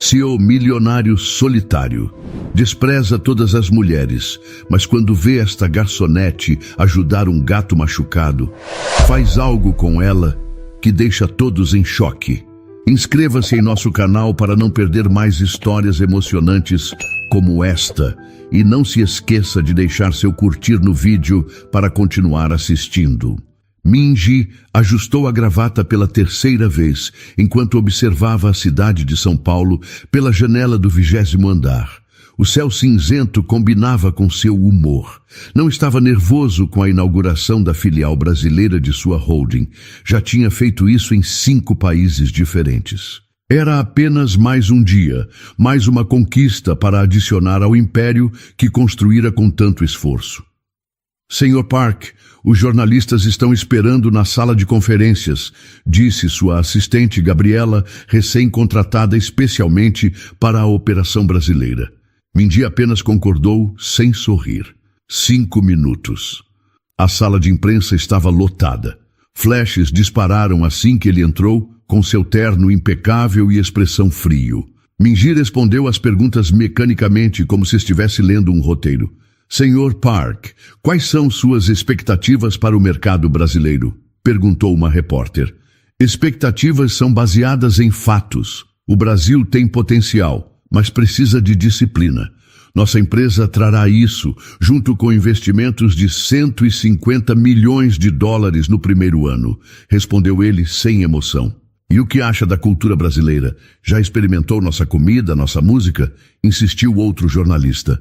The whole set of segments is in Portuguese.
CEO milionário solitário. Despreza todas as mulheres, mas quando vê esta garçonete ajudar um gato machucado, faz algo com ela que deixa todos em choque. Inscreva-se em nosso canal para não perder mais histórias emocionantes como esta. E não se esqueça de deixar seu curtir no vídeo para continuar assistindo. Minji ajustou a gravata pela terceira vez, enquanto observava a cidade de São Paulo pela janela do 20º andar. O céu cinzento combinava com seu humor. Não estava nervoso com a inauguração da filial brasileira de sua holding. Já tinha feito isso em 5 países diferentes. Era apenas mais um dia, mais uma conquista para adicionar ao império que construíra com tanto esforço. Sr. Park, os jornalistas estão esperando na sala de conferências, disse sua assistente Gabriela, recém-contratada especialmente para a operação brasileira. Mindy apenas concordou, sem sorrir. 5 minutos. A sala de imprensa estava lotada. Flashes dispararam assim que ele entrou, com seu terno impecável e expressão frio. Mindy respondeu às perguntas mecanicamente, como se estivesse lendo um roteiro. Sr. Park, quais são suas expectativas para o mercado brasileiro? Perguntou uma repórter. Expectativas são baseadas em fatos. O Brasil tem potencial, mas precisa de disciplina. Nossa empresa trará isso, junto com investimentos de $150 milhões no primeiro ano, respondeu ele sem emoção. E o que acha da cultura brasileira? Já experimentou nossa comida, nossa música? Insistiu outro jornalista.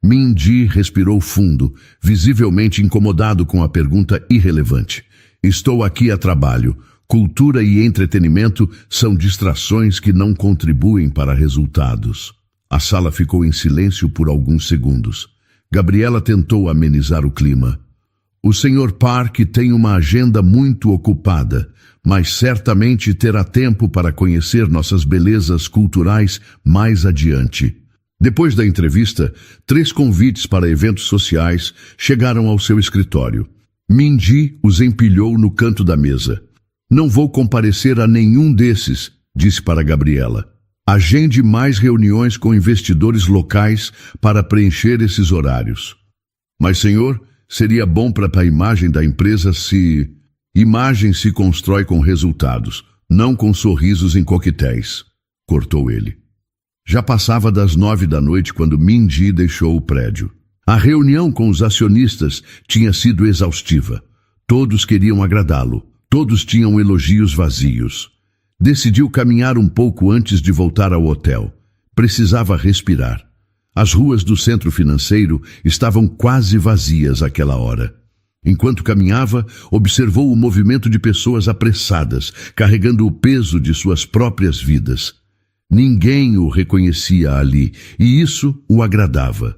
Mindy respirou fundo, visivelmente incomodado com a pergunta irrelevante. Estou aqui a trabalho. Cultura e entretenimento são distrações que não contribuem para resultados. A sala ficou em silêncio por alguns segundos. Gabriela tentou amenizar o clima. O Sr. Park tem uma agenda muito ocupada, mas certamente terá tempo para conhecer nossas belezas culturais mais adiante. Depois da entrevista, 3 convites para eventos sociais chegaram ao seu escritório. Mindy os empilhou no canto da mesa. Não vou comparecer a nenhum desses, disse para Gabriela. Agende mais reuniões com investidores locais para preencher esses horários. Mas, senhor, seria bom para a imagem da empresa se... Imagem se constrói com resultados, não com sorrisos em coquetéis, cortou ele. Já passava das 9 da noite quando Mindy deixou o prédio. A reunião com os acionistas tinha sido exaustiva. Todos queriam agradá-lo. Todos tinham elogios vazios. Decidiu caminhar um pouco antes de voltar ao hotel. Precisava respirar. As ruas do centro financeiro estavam quase vazias àquela hora. Enquanto caminhava, observou o movimento de pessoas apressadas, carregando o peso de suas próprias vidas. Ninguém o reconhecia ali, e isso o agradava.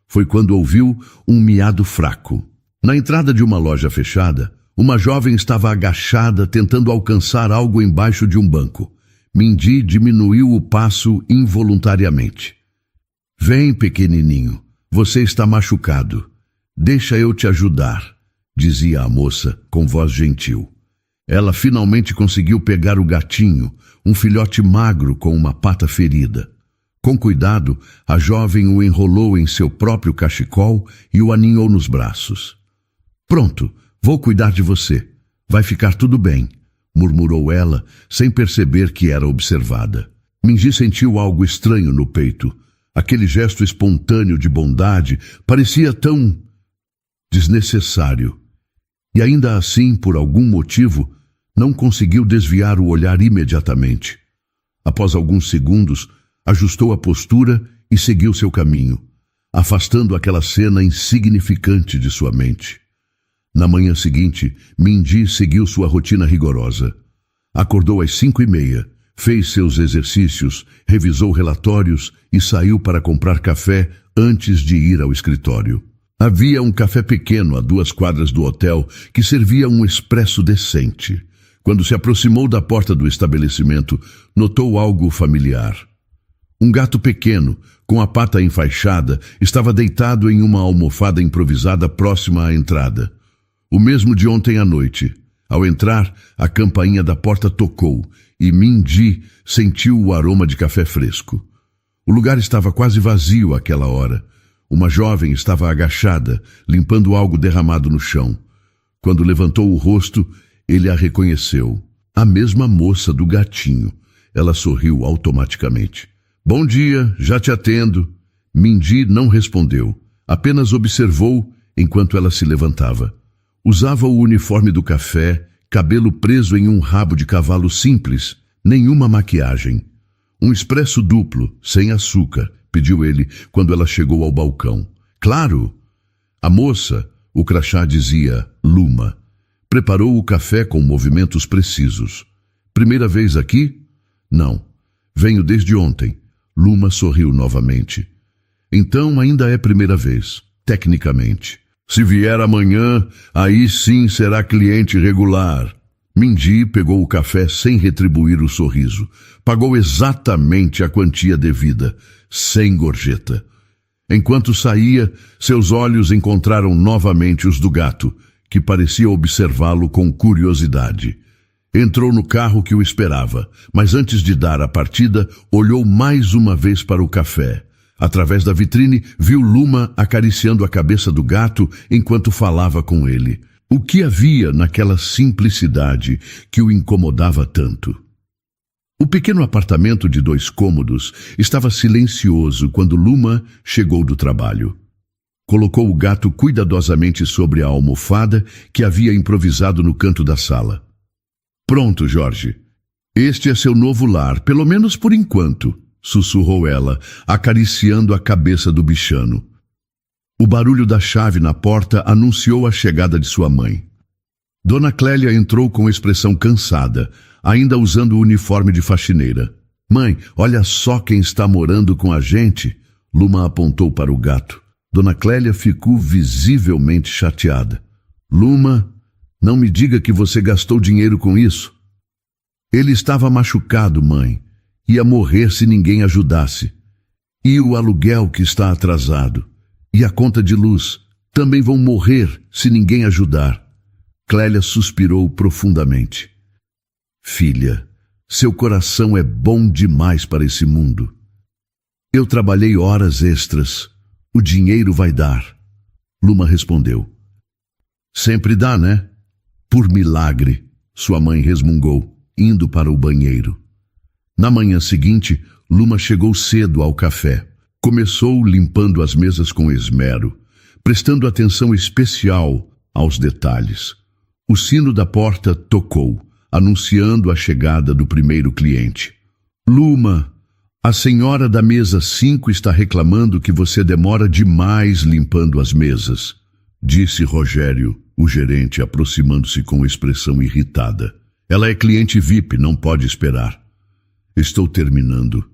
Foi quando ouviu um miado fraco. Na entrada de uma loja fechada, uma jovem estava agachada tentando alcançar algo embaixo de um banco. Mindy diminuiu o passo involuntariamente. Vem, pequenininho, você está machucado. Deixa eu te ajudar, dizia a moça com voz gentil. Ela finalmente conseguiu pegar o gatinho, um filhote magro com uma pata ferida. Com cuidado, a jovem o enrolou em seu próprio cachecol e o aninhou nos braços. Pronto, vou cuidar de você. Vai ficar tudo bem, murmurou ela, sem perceber que era observada. Mindy sentiu algo estranho no peito. Aquele gesto espontâneo de bondade parecia tão desnecessário. E ainda assim, por algum motivo, não conseguiu desviar o olhar imediatamente. Após alguns segundos, ajustou a postura e seguiu seu caminho, afastando aquela cena insignificante de sua mente. Na manhã seguinte, Mindy seguiu sua rotina rigorosa. Acordou às 5h30, fez seus exercícios, revisou relatórios e saiu para comprar café antes de ir ao escritório. Havia um café pequeno a 2 quadras do hotel que servia um expresso decente. Quando se aproximou da porta do estabelecimento, notou algo familiar. Um gato pequeno, com a pata enfaixada, estava deitado em uma almofada improvisada próxima à entrada. O mesmo de ontem à noite. Ao entrar, a campainha da porta tocou e Mindy sentiu o aroma de café fresco. O lugar estava quase vazio àquela hora. Uma jovem estava agachada, limpando algo derramado no chão. Quando levantou o rosto, ele a reconheceu. A mesma moça do gatinho. Ela sorriu automaticamente. Bom dia, já te atendo. Mindy não respondeu. Apenas observou enquanto ela se levantava. Usava o uniforme do café, cabelo preso em um rabo de cavalo simples, nenhuma maquiagem. Um expresso duplo, sem açúcar, pediu ele quando ela chegou ao balcão. Claro! A moça, o crachá dizia Luma, preparou o café com movimentos precisos. Primeira vez aqui? Não. Venho desde ontem. Luma sorriu novamente. Então ainda é primeira vez, tecnicamente. Se vier amanhã, aí sim será cliente regular. Mindy pegou o café sem retribuir o sorriso. Pagou exatamente a quantia devida, sem gorjeta. Enquanto saía, seus olhos encontraram novamente os do gato, que parecia observá-lo com curiosidade. Entrou no carro que o esperava, mas antes de dar a partida, olhou mais uma vez para o café. Através da vitrine, viu Luma acariciando a cabeça do gato enquanto falava com ele. O que havia naquela simplicidade que o incomodava tanto? O pequeno apartamento de 2 cômodos estava silencioso quando Luma chegou do trabalho. Colocou o gato cuidadosamente sobre a almofada que havia improvisado no canto da sala. Pronto, Jorge. Este é seu novo lar, pelo menos por enquanto, sussurrou ela, acariciando a cabeça do bichano. O barulho da chave na porta anunciou a chegada de sua mãe. Dona Clélia entrou com expressão cansada, ainda usando o uniforme de faxineira. Mãe, olha só quem está morando com a gente. Luma apontou para o gato. Dona Clélia ficou visivelmente chateada. Luma, não me diga que você gastou dinheiro com isso. Ele estava machucado, mãe. Ia morrer se ninguém ajudasse. E o aluguel que está atrasado. E a conta de luz. Também vão morrer se ninguém ajudar. Clélia suspirou profundamente. Filha, seu coração é bom demais para esse mundo. Eu trabalhei horas extras. O dinheiro vai dar. Luma respondeu. Sempre dá, né? Por milagre, sua mãe resmungou, indo para o banheiro. Na manhã seguinte, Luma chegou cedo ao café. Começou limpando as mesas com esmero, prestando atenção especial aos detalhes. O sino da porta tocou, anunciando a chegada do primeiro cliente. Luma, a senhora da mesa 5 está reclamando que você demora demais limpando as mesas, disse Rogério, o gerente, aproximando-se com expressão irritada. Ela é cliente VIP, não pode esperar. Estou terminando.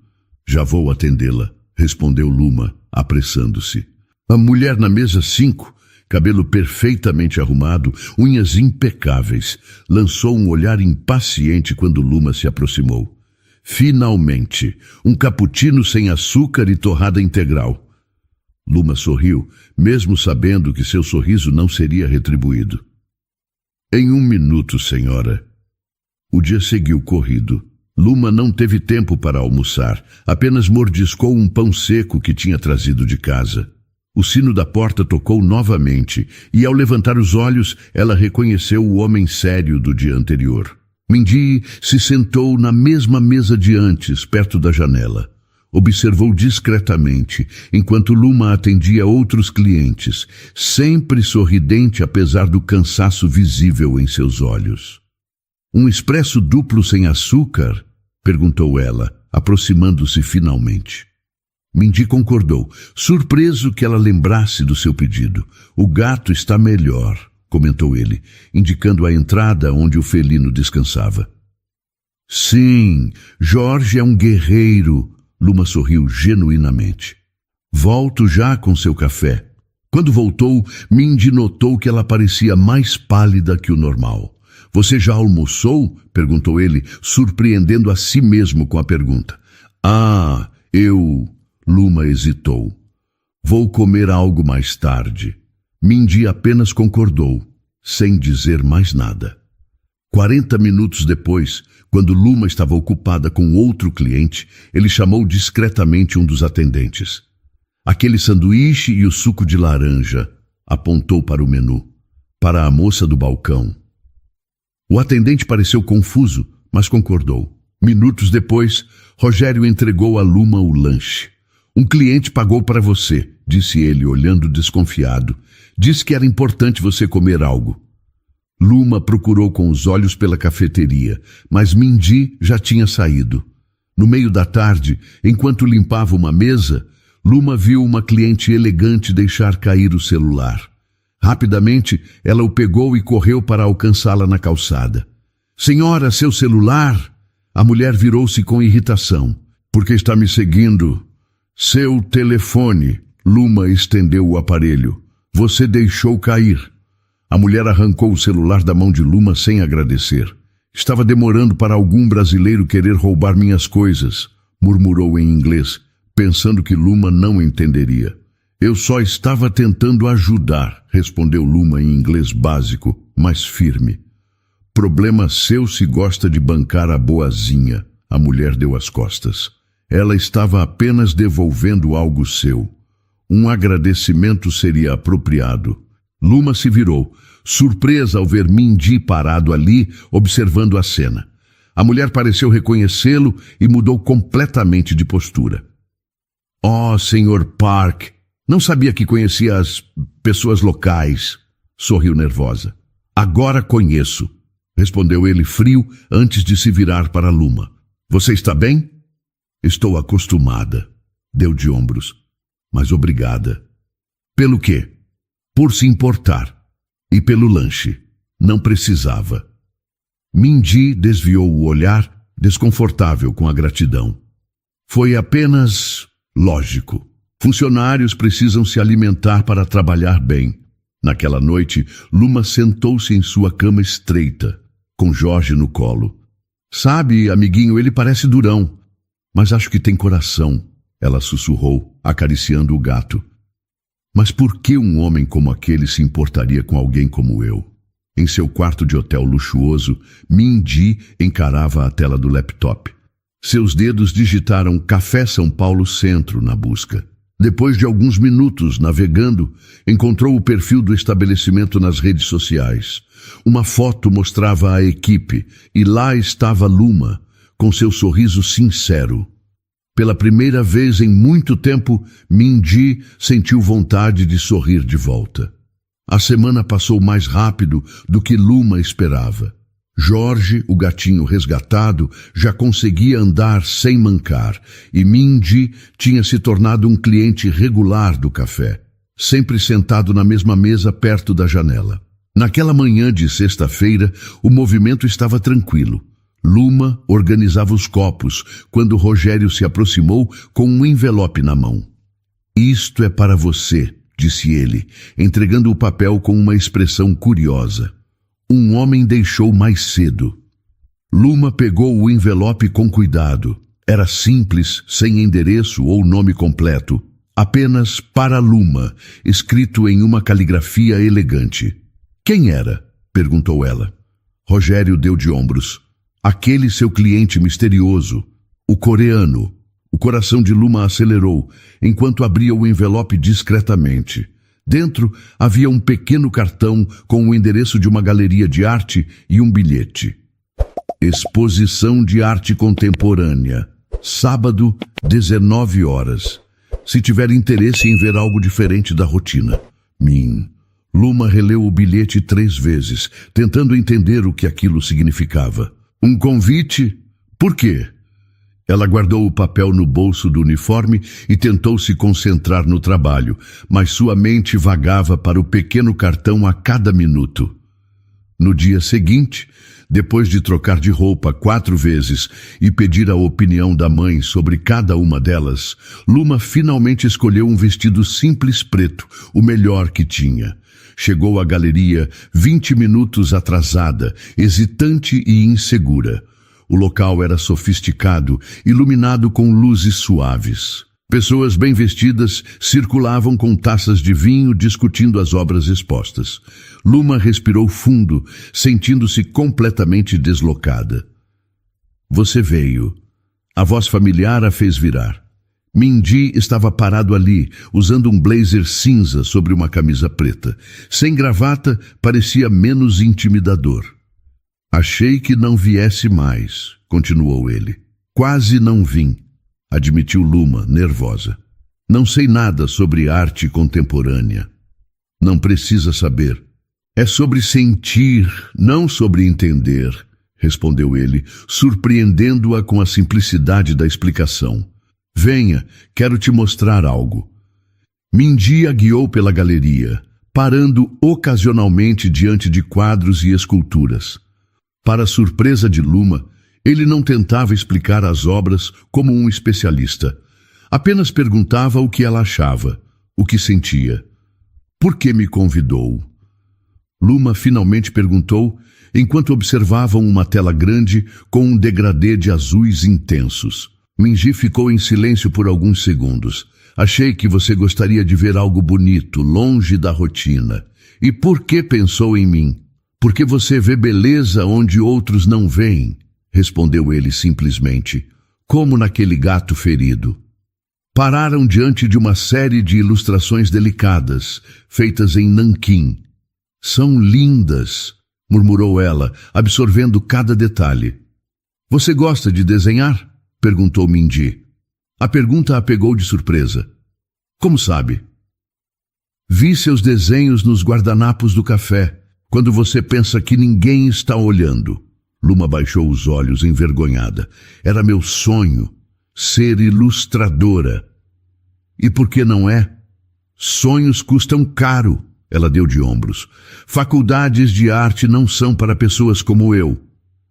Já vou atendê-la, respondeu Luma, apressando-se. A mulher na mesa 5, cabelo perfeitamente arrumado, unhas impecáveis, lançou um olhar impaciente quando Luma se aproximou. Finalmente, um cappuccino sem açúcar e torrada integral. Luma sorriu, mesmo sabendo que seu sorriso não seria retribuído. Em 1 minuto, senhora. O dia seguiu corrido. Luma não teve tempo para almoçar, apenas mordiscou um pão seco que tinha trazido de casa. O sino da porta tocou novamente e, ao levantar os olhos, ela reconheceu o homem sério do dia anterior. Mindy se sentou na mesma mesa de antes, perto da janela. Observou discretamente, enquanto Luma atendia outros clientes, sempre sorridente apesar do cansaço visível em seus olhos. Um expresso duplo sem açúcar? Perguntou ela, aproximando-se finalmente. Mindy concordou, surpreso que ela lembrasse do seu pedido. O gato está melhor, comentou ele, indicando a entrada onde o felino descansava. Sim, Jorge é um guerreiro, Luma sorriu genuinamente. Volto já com seu café. Quando voltou, Mindy notou que ela parecia mais pálida que o normal. Você já almoçou? Perguntou ele, surpreendendo a si mesmo com a pergunta. Ah, eu... Luma hesitou. Vou comer algo mais tarde. Mindy apenas concordou, sem dizer mais nada. 40 minutos depois, quando Luma estava ocupada com outro cliente, ele chamou discretamente um dos atendentes. Aquele sanduíche e o suco de laranja, apontou para o menu, para a moça do balcão. O atendente pareceu confuso, mas concordou. Minutos depois, Rogério entregou a Luma o lanche. Um cliente pagou para você, disse ele, olhando desconfiado. Disse que era importante você comer algo. Luma procurou com os olhos pela cafeteria, mas Mindy já tinha saído. No meio da tarde, enquanto limpava uma mesa, Luma viu uma cliente elegante deixar cair o celular. Rapidamente, ela o pegou e correu para alcançá-la na calçada. Senhora, seu celular! A mulher virou-se com irritação. Por que está me seguindo? Seu telefone. Luma estendeu o aparelho. Você deixou cair. A mulher arrancou o celular da mão de Luma sem agradecer. Estava demorando para algum brasileiro querer roubar minhas coisas, murmurou em inglês, pensando que Luma não entenderia. Eu só estava tentando ajudar, respondeu Luma em inglês básico, mas firme. Problema seu se gosta de bancar a boazinha, a mulher deu as costas. Ela estava apenas devolvendo algo seu. Um agradecimento seria apropriado. Luma se virou, surpresa ao ver Mindy parado ali, observando a cena. A mulher pareceu reconhecê-lo e mudou completamente de postura. Oh, Sr. Park, não sabia que conhecia as pessoas locais, sorriu nervosa. Agora conheço, respondeu ele frio antes de se virar para Luma. Você está bem? Estou acostumada, deu de ombros. Mas obrigada. Pelo quê? Por se importar. E pelo lanche. Não precisava. Mindy desviou o olhar, desconfortável com a gratidão. Foi apenas lógico. Funcionários precisam se alimentar para trabalhar bem. Naquela noite, Luma sentou-se em sua cama estreita, com Jorge no colo. Sabe, amiguinho, ele parece durão, mas acho que tem coração, ela sussurrou, acariciando o gato. Mas por que um homem como aquele se importaria com alguém como eu? Em seu quarto de hotel luxuoso, Mindy encarava a tela do laptop. Seus dedos digitaram Café São Paulo Centro na busca. Depois de alguns minutos navegando, encontrou o perfil do estabelecimento nas redes sociais. Uma foto mostrava a equipe e lá estava Luma, com seu sorriso sincero. Pela primeira vez em muito tempo, Mindy sentiu vontade de sorrir de volta. A semana passou mais rápido do que Luma esperava. Jorge, o gatinho resgatado, já conseguia andar sem mancar e Mindy tinha se tornado um cliente regular do café, sempre sentado na mesma mesa perto da janela. Naquela manhã de sexta-feira, o movimento estava tranquilo. Luma organizava os copos quando Rogério se aproximou com um envelope na mão. Isto é para você, disse ele, entregando o papel com uma expressão curiosa. Um homem deixou mais cedo. Luma pegou o envelope com cuidado. Era simples, sem endereço ou nome completo. Apenas para Luma, escrito em uma caligrafia elegante. Quem era? Perguntou ela. Rogério deu de ombros. Aquele seu cliente misterioso, o coreano. O coração de Luma acelerou, enquanto abria o envelope discretamente. Dentro havia um pequeno cartão com o endereço de uma galeria de arte e um bilhete. Exposição de arte contemporânea. Sábado, 19 horas. Se tiver interesse em ver algo diferente da rotina. Luma releu o bilhete 3 vezes, tentando entender o que aquilo significava. Um convite? Por quê? Ela guardou o papel no bolso do uniforme e tentou se concentrar no trabalho, mas sua mente vagava para o pequeno cartão a cada minuto. No dia seguinte, depois de trocar de roupa 4 vezes e pedir a opinião da mãe sobre cada uma delas, Luma finalmente escolheu um vestido simples preto, o melhor que tinha. Chegou à galeria 20 minutos atrasada, hesitante e insegura. O local era sofisticado, iluminado com luzes suaves. Pessoas bem vestidas circulavam com taças de vinho discutindo as obras expostas. Luma respirou fundo, sentindo-se completamente deslocada. Você veio. A voz familiar a fez virar. Mindy estava parado ali, usando um blazer cinza sobre uma camisa preta. Sem gravata, parecia menos intimidador. Achei que não viesse mais, continuou ele. Quase não vim, admitiu Luma, nervosa. Não sei nada sobre arte contemporânea. Não precisa saber. É sobre sentir, não sobre entender, respondeu ele, surpreendendo-a com a simplicidade da explicação. Venha, quero te mostrar algo. Mindy a guiou pela galeria, parando ocasionalmente diante de quadros e esculturas. Para a surpresa de Luma, ele não tentava explicar as obras como um especialista. Apenas perguntava o que ela achava, o que sentia. Por que me convidou? Luma finalmente perguntou, enquanto observavam uma tela grande com um degradê de azuis intensos. Mindy ficou em silêncio por alguns segundos. Achei que você gostaria de ver algo bonito, longe da rotina. E por que pensou em mim? Porque você vê beleza onde outros não veem, respondeu ele simplesmente, como naquele gato ferido. Pararam diante de uma série de ilustrações delicadas, feitas em nanquim. São lindas, murmurou ela, absorvendo cada detalhe. Você gosta de desenhar? Perguntou Mindy. A pergunta a pegou de surpresa. Como sabe? Vi seus desenhos nos guardanapos do café, quando você pensa que ninguém está olhando. Luma baixou os olhos, envergonhada. Era meu sonho, ser ilustradora. E por que não é? Sonhos custam caro, ela deu de ombros. Faculdades de arte não são para pessoas como eu.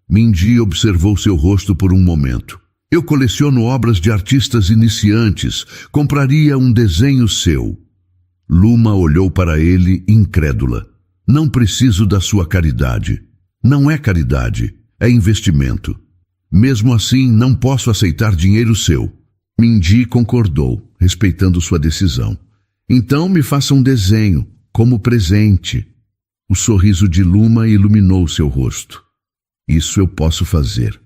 Mindy observou seu rosto por um momento. Eu coleciono obras de artistas iniciantes. Compraria um desenho seu. Luma olhou para ele, incrédula. Não preciso da sua caridade. Não é caridade, é investimento. Mesmo assim, não posso aceitar dinheiro seu. Mindy concordou, respeitando sua decisão. Então me faça um desenho, como presente. O sorriso de Luma iluminou seu rosto. Isso eu posso fazer.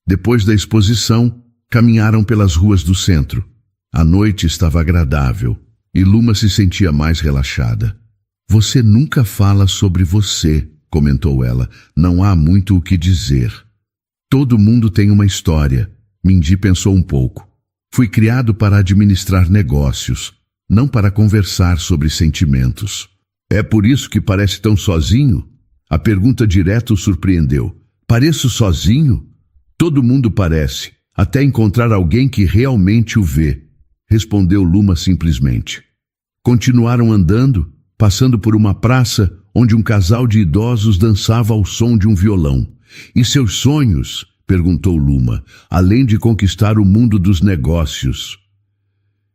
Depois da exposição, caminharam pelas ruas do centro. A noite estava agradável e Luma se sentia mais relaxada. Você nunca fala sobre você, comentou ela. Não há muito o que dizer. Todo mundo tem uma história. Mindy pensou um pouco. Fui criado para administrar negócios, não para conversar sobre sentimentos. É por isso que parece tão sozinho? A pergunta direta o surpreendeu. Pareço sozinho? Todo mundo parece, até encontrar alguém que realmente o vê, respondeu Luma simplesmente. Continuaram andando, passando por uma praça onde um casal de idosos dançava ao som de um violão. E seus sonhos? Perguntou Luma, além de conquistar o mundo dos negócios.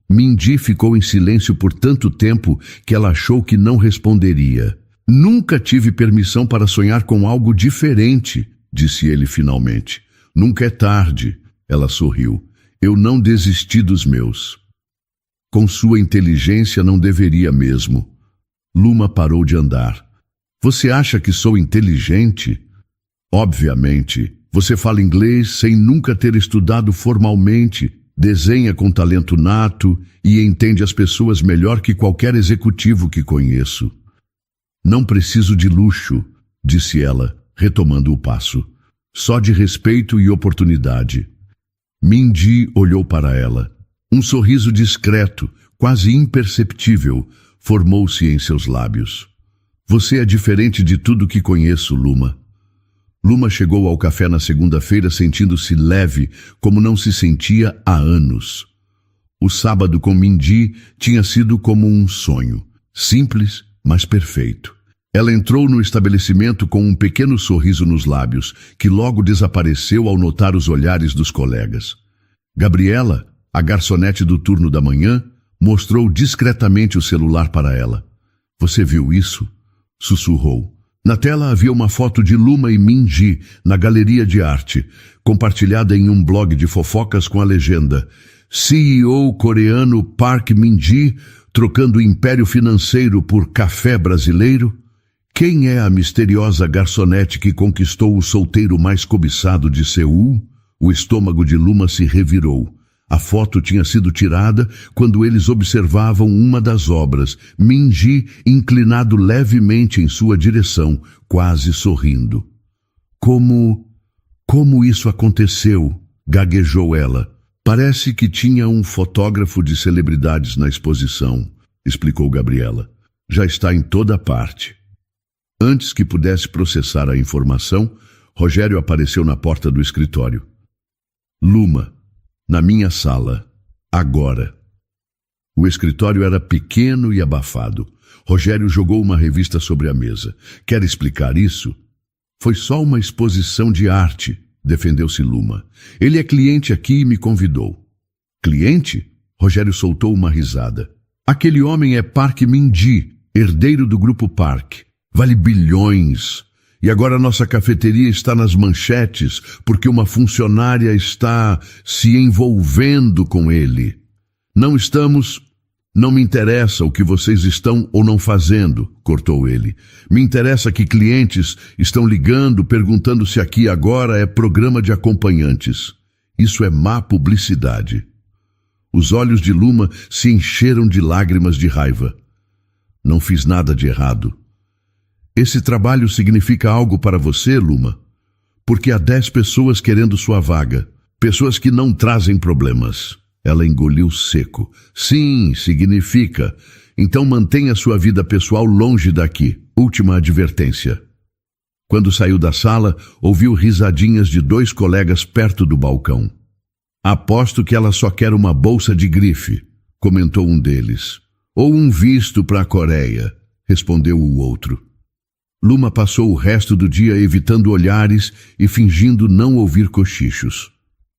Mindy ficou em silêncio por tanto tempo que ela achou que não responderia. Nunca tive permissão para sonhar com algo diferente, disse ele finalmente. Nunca é tarde, ela sorriu. Eu não desisti dos meus. Com sua inteligência não deveria mesmo. Luma parou de andar. Você acha que sou inteligente? Obviamente. Você fala inglês sem nunca ter estudado formalmente, desenha com talento nato e entende as pessoas melhor que qualquer executivo que conheço. Não preciso de luxo, disse ela, retomando o passo. Só de respeito e oportunidade. Mindy olhou para ela. Um sorriso discreto, quase imperceptível, formou-se em seus lábios. Você é diferente de tudo que conheço, Luma. Luma chegou ao café na segunda-feira sentindo-se leve, como não se sentia há anos. O sábado com Mindy tinha sido como um sonho, simples, mas perfeito. Ela entrou no estabelecimento com um pequeno sorriso nos lábios, que logo desapareceu ao notar os olhares dos colegas. Gabriela, a garçonete do turno da manhã, mostrou discretamente o celular para ela. Você viu isso? Sussurrou. Na tela havia uma foto de Luma e Mindy na galeria de arte, compartilhada em um blog de fofocas com a legenda CEO coreano Park Min-ji trocando o império financeiro por café brasileiro. Quem é a misteriosa garçonete que conquistou o solteiro mais cobiçado de Seul? O estômago de Luma se revirou. A foto tinha sido tirada quando eles observavam uma das obras, Minji inclinado levemente em sua direção, quase sorrindo. Como isso aconteceu? Gaguejou ela. Parece que tinha um fotógrafo de celebridades na exposição, explicou Gabriela. Já está em toda parte. Antes que pudesse processar a informação, Rogério apareceu na porta do escritório. Luma, na minha sala, agora. O escritório era pequeno e abafado. Rogério jogou uma revista sobre a mesa. Quer explicar isso? Foi só uma exposição de arte, defendeu-se Luma. Ele é cliente aqui e me convidou. Cliente? Rogério soltou uma risada. Aquele homem é Park Min-ji, herdeiro do grupo Park. Vale bilhões. E agora nossa cafeteria está nas manchetes porque uma funcionária está se envolvendo com ele. Não me interessa o que vocês estão ou não fazendo, cortou ele. Me interessa que clientes estão ligando, perguntando se aqui agora é programa de acompanhantes. Isso é má publicidade. Os olhos de Luma se encheram de lágrimas de raiva. Não fiz nada de errado. Esse trabalho significa algo para você, Luma? Porque há 10 pessoas querendo sua vaga. Pessoas que não trazem problemas. Ela engoliu seco. Sim, significa. Então mantenha sua vida pessoal longe daqui. Última advertência. Quando saiu da sala, ouviu risadinhas de 2 colegas perto do balcão. Aposto que ela só quer uma bolsa de grife, comentou um deles. Ou um visto para a Coreia, respondeu o outro. Luma passou o resto do dia evitando olhares e fingindo não ouvir cochichos.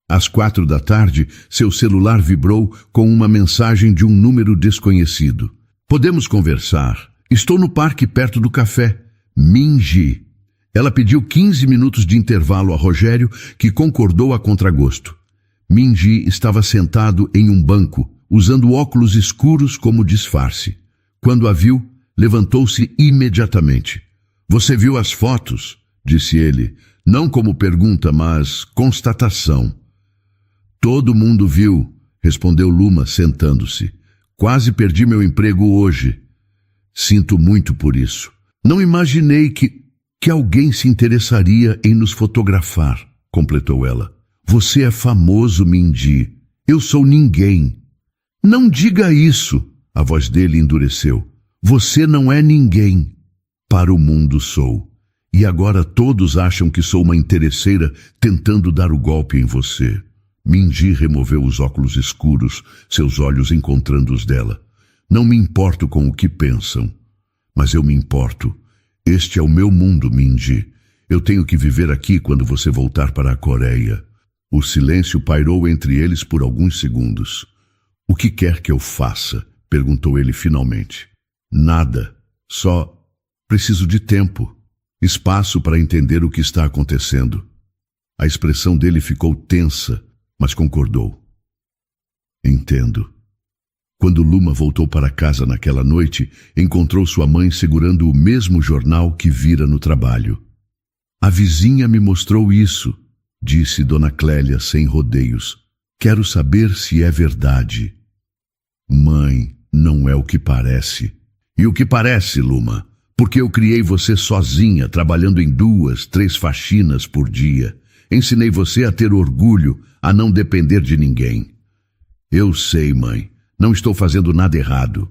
Às 4 da tarde, seu celular vibrou com uma mensagem de um número desconhecido. Podemos conversar. Estou no parque perto do café. Minji. Ela pediu 15 minutos de intervalo a Rogério, que concordou a contragosto. Minji estava sentado em um banco, usando óculos escuros como disfarce. Quando a viu, levantou-se imediatamente. Você viu as fotos? Disse ele, não como pergunta, mas constatação. Todo mundo viu, respondeu Luma, sentando-se. Quase perdi meu emprego hoje. Sinto muito por isso. Não imaginei que alguém se interessaria em nos fotografar, completou ela. Você é famoso, Minji. Eu sou ninguém. Não diga isso, a voz dele endureceu. Você não é ninguém. Para o mundo sou. E agora todos acham que sou uma interesseira tentando dar o golpe em você. Minji removeu os óculos escuros, seus olhos encontrando os dela. Não me importo com o que pensam, mas eu me importo. Este é o meu mundo, Minji. Eu tenho que viver aqui quando você voltar para a Coreia. O silêncio pairou entre eles por alguns segundos. O que quer que eu faça? Perguntou ele finalmente. Nada. Só preciso de tempo, espaço para entender o que está acontecendo. A expressão dele ficou tensa, mas concordou. Entendo. Quando Luma voltou para casa naquela noite, encontrou sua mãe segurando o mesmo jornal que vira no trabalho. A vizinha me mostrou isso, disse Dona Clélia sem rodeios. Quero saber se é verdade. Mãe, não é o que parece. E o que parece, Luma? Porque eu criei você sozinha, trabalhando em 2, 3 faxinas por dia. Ensinei você a ter orgulho, a não depender de ninguém. Eu sei, mãe, não estou fazendo nada errado.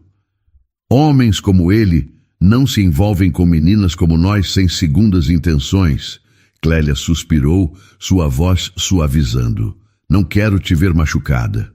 Homens como ele não se envolvem com meninas como nós sem segundas intenções. Clélia suspirou, sua voz suavizando. Não quero te ver machucada.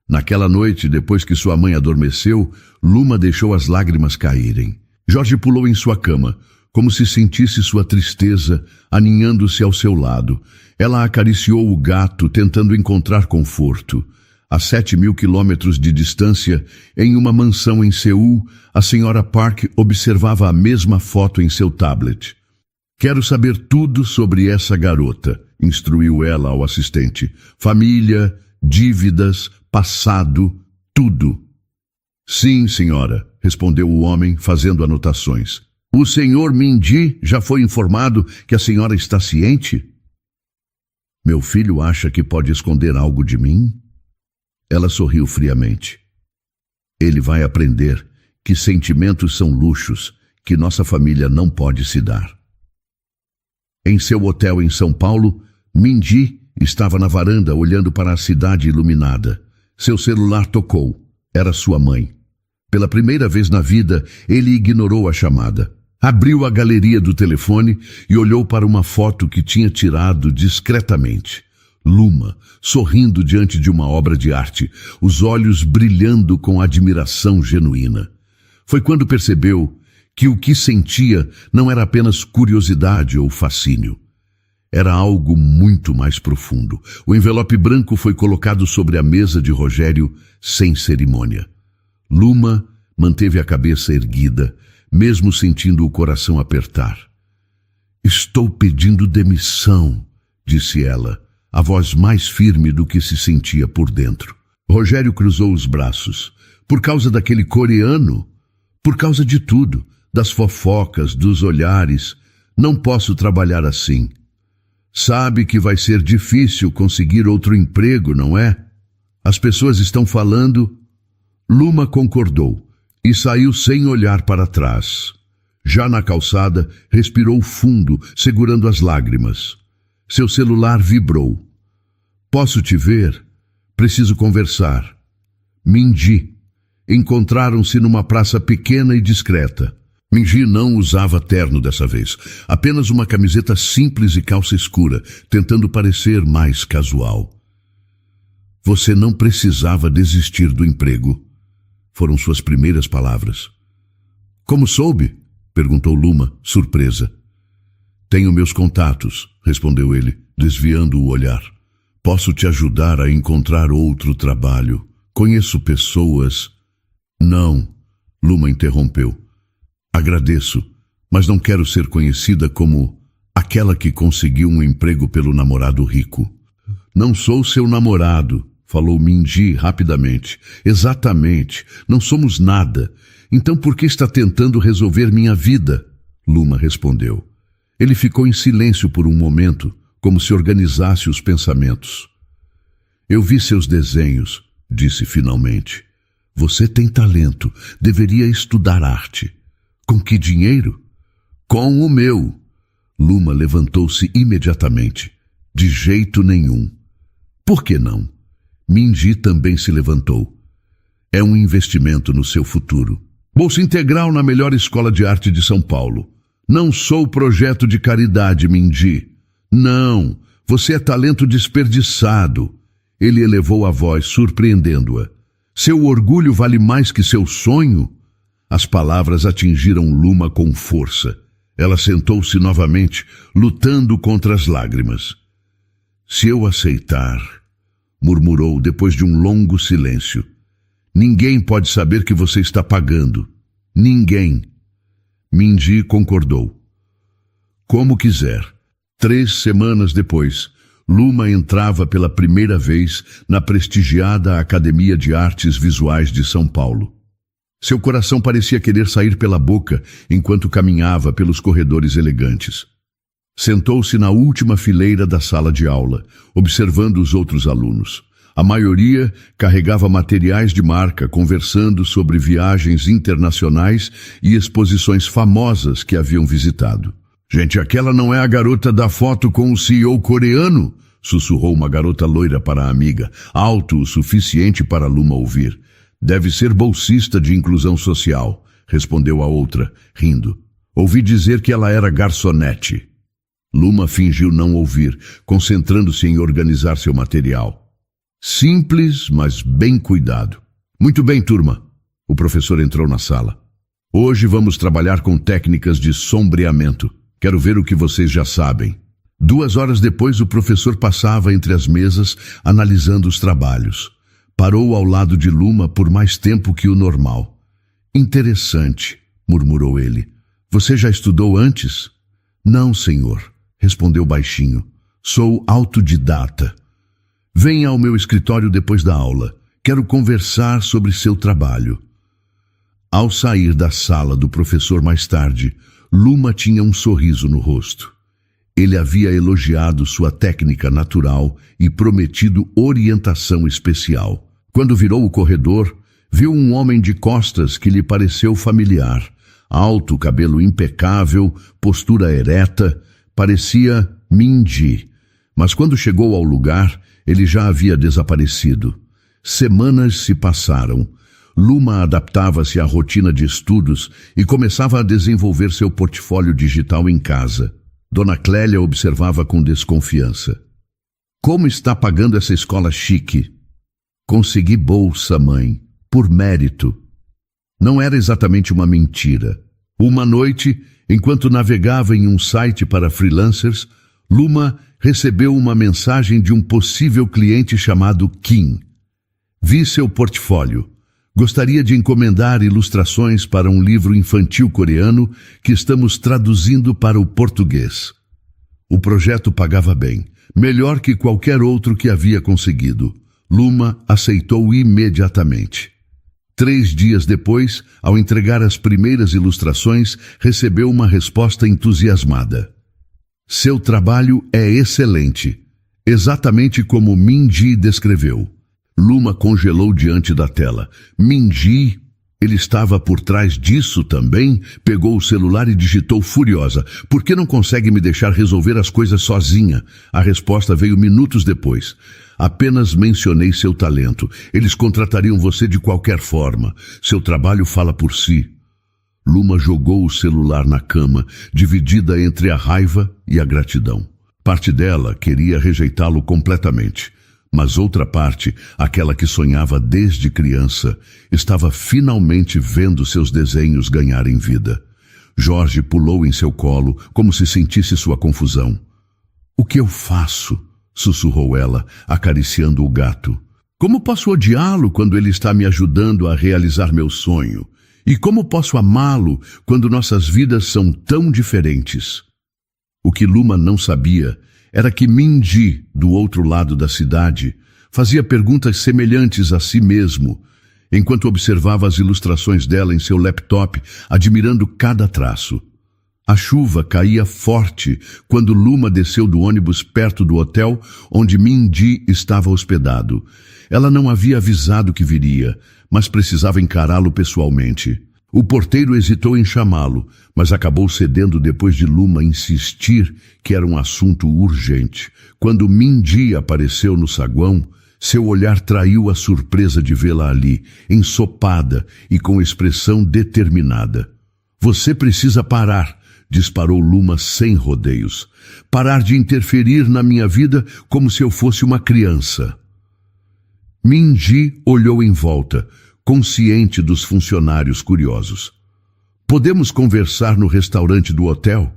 Naquela noite, depois que sua mãe adormeceu, Luma deixou as lágrimas caírem. Jorge pulou em sua cama, como se sentisse sua tristeza, aninhando-se ao seu lado. Ela acariciou o gato, tentando encontrar conforto. A 7.000 quilômetros de distância, em uma mansão em Seul, a senhora Park observava a mesma foto em seu tablet. Quero saber tudo sobre essa garota, instruiu ela ao assistente. Família, dívidas, passado, tudo. Sim, senhora, respondeu o homem, fazendo anotações. O senhor Mindy já foi informado que a senhora está ciente? Meu filho acha que pode esconder algo de mim? Ela sorriu friamente. Ele vai aprender que sentimentos são luxos que nossa família não pode se dar. Em seu hotel em São Paulo, Mindy estava na varanda olhando para a cidade iluminada. Seu celular tocou. Era sua mãe. Pela primeira vez na vida, ele ignorou a chamada. Abriu a galeria do telefone e olhou para uma foto que tinha tirado discretamente. Luma, sorrindo diante de uma obra de arte, os olhos brilhando com admiração genuína. Foi quando percebeu que o que sentia não era apenas curiosidade ou fascínio. Era algo muito mais profundo. O envelope branco foi colocado sobre a mesa de Rogério sem cerimônia. Luma manteve a cabeça erguida, mesmo sentindo o coração apertar. Estou pedindo demissão, disse ela, a voz mais firme do que se sentia por dentro. Rogério cruzou os braços. Por causa daquele coreano? Por causa de tudo, das fofocas, dos olhares. Não posso trabalhar assim. Sabe que vai ser difícil conseguir outro emprego, não é? As pessoas estão falando... Luma concordou e saiu sem olhar para trás. Já na calçada, respirou fundo, segurando as lágrimas. Seu celular vibrou. Posso te ver? Preciso conversar. Mindy. Encontraram-se numa praça pequena e discreta. Mindy não usava terno dessa vez, apenas uma camiseta simples e calça escura, tentando parecer mais casual. Você não precisava desistir do emprego. Foram suas primeiras palavras. Como soube? Perguntou Luma, surpresa. Tenho meus contatos, respondeu ele, desviando o olhar. Posso te ajudar a encontrar outro trabalho. Conheço pessoas... Não, Luma interrompeu. Agradeço, mas não quero ser conhecida como aquela que conseguiu um emprego pelo namorado rico. Não sou seu namorado, falou Mindy rapidamente. Exatamente, não somos nada. Então por que está tentando resolver minha vida? Luma respondeu. Ele ficou em silêncio por um momento, como se organizasse os pensamentos. Eu vi seus desenhos, disse finalmente. Você tem talento, deveria estudar arte. Com que dinheiro? Com o meu. Luma levantou-se imediatamente. De jeito nenhum. Por que não? Mindy também se levantou. É um investimento no seu futuro. Bolsa integral na melhor escola de arte de São Paulo. Não sou projeto de caridade, Mindy. Não, você é talento desperdiçado. Ele elevou a voz, surpreendendo-a. Seu orgulho vale mais que seu sonho? As palavras atingiram Luma com força. Ela sentou-se novamente, lutando contra as lágrimas. Se eu aceitar, murmurou depois de um longo silêncio. Ninguém pode saber que você está pagando. Ninguém. Mindy concordou. Como quiser. 3 semanas depois, Luma entrava pela primeira vez na prestigiada Academia de Artes Visuais de São Paulo. Seu coração parecia querer sair pela boca enquanto caminhava pelos corredores elegantes. Sentou-se na última fileira da sala de aula, observando os outros alunos. A maioria carregava materiais de marca, conversando sobre viagens internacionais e exposições famosas que haviam visitado. Gente, aquela não é a garota da foto com o CEO coreano? Sussurrou uma garota loira para a amiga, alto o suficiente para Luma ouvir. Deve ser bolsista de inclusão social, respondeu a outra, rindo. Ouvi dizer que ela era garçonete. Luma fingiu não ouvir, concentrando-se em organizar seu material. Simples, mas bem cuidado. Muito bem, turma. O professor entrou na sala. Hoje vamos trabalhar com técnicas de sombreamento. Quero ver o que vocês já sabem. 2 horas depois, o professor passava entre as mesas, analisando os trabalhos. Parou ao lado de Luma por mais tempo que o normal. Interessante, murmurou ele. Você já estudou antes? Não, senhor, respondeu baixinho. Sou autodidata. Venha ao meu escritório depois da aula. Quero conversar sobre seu trabalho. Ao sair da sala do professor mais tarde, Luma tinha um sorriso no rosto. Ele havia elogiado sua técnica natural e prometido orientação especial. Quando virou o corredor, viu um homem de costas que lhe pareceu familiar. Alto, cabelo impecável, postura ereta, parecia Minji. Mas quando chegou ao lugar, ele já havia desaparecido. Semanas se passaram. Luma adaptava-se à rotina de estudos e começava a desenvolver seu portfólio digital em casa. Dona Clélia observava com desconfiança. Como está pagando essa escola chique? Consegui bolsa, mãe, por mérito. Não era exatamente uma mentira. Uma noite, enquanto navegava em um site para freelancers, Luma recebeu uma mensagem de um possível cliente chamado Kim. Vi seu portfólio. Gostaria de encomendar ilustrações para um livro infantil coreano que estamos traduzindo para o português. O projeto pagava bem, melhor que qualquer outro que havia conseguido. Luma aceitou imediatamente. 3 dias depois, ao entregar as primeiras ilustrações, recebeu uma resposta entusiasmada. Seu trabalho é excelente, exatamente como Minji descreveu. Luma congelou diante da tela. Minji, ele estava por trás disso também? Pegou o celular e digitou furiosa. Por que não consegue me deixar resolver as coisas sozinha? A resposta veio minutos depois. Apenas mencionei seu talento. Eles contratariam você de qualquer forma. Seu trabalho fala por si. Luma jogou o celular na cama, dividida entre a raiva e a gratidão. Parte dela queria rejeitá-lo completamente. Mas outra parte, aquela que sonhava desde criança, estava finalmente vendo seus desenhos ganharem vida. Jorge pulou em seu colo, como se sentisse sua confusão. "O que eu faço?" sussurrou ela, acariciando o gato. "Como posso odiá-lo quando ele está me ajudando a realizar meu sonho? E como posso amá-lo quando nossas vidas são tão diferentes?" O que Luma não sabia era que Minji, do outro lado da cidade, fazia perguntas semelhantes a si mesmo, enquanto observava as ilustrações dela em seu laptop, admirando cada traço. A chuva caía forte quando Luma desceu do ônibus perto do hotel onde Minji estava hospedado. Ela não havia avisado que viria, mas precisava encará-lo pessoalmente. O porteiro hesitou em chamá-lo, mas acabou cedendo depois de Luma insistir que era um assunto urgente. Quando Minji apareceu no saguão, seu olhar traiu a surpresa de vê-la ali, ensopada e com expressão determinada. "Você precisa parar", disparou Luma sem rodeios. "Parar de interferir na minha vida como se eu fosse uma criança." Minji olhou em volta, consciente dos funcionários curiosos. "Podemos conversar no restaurante do hotel?"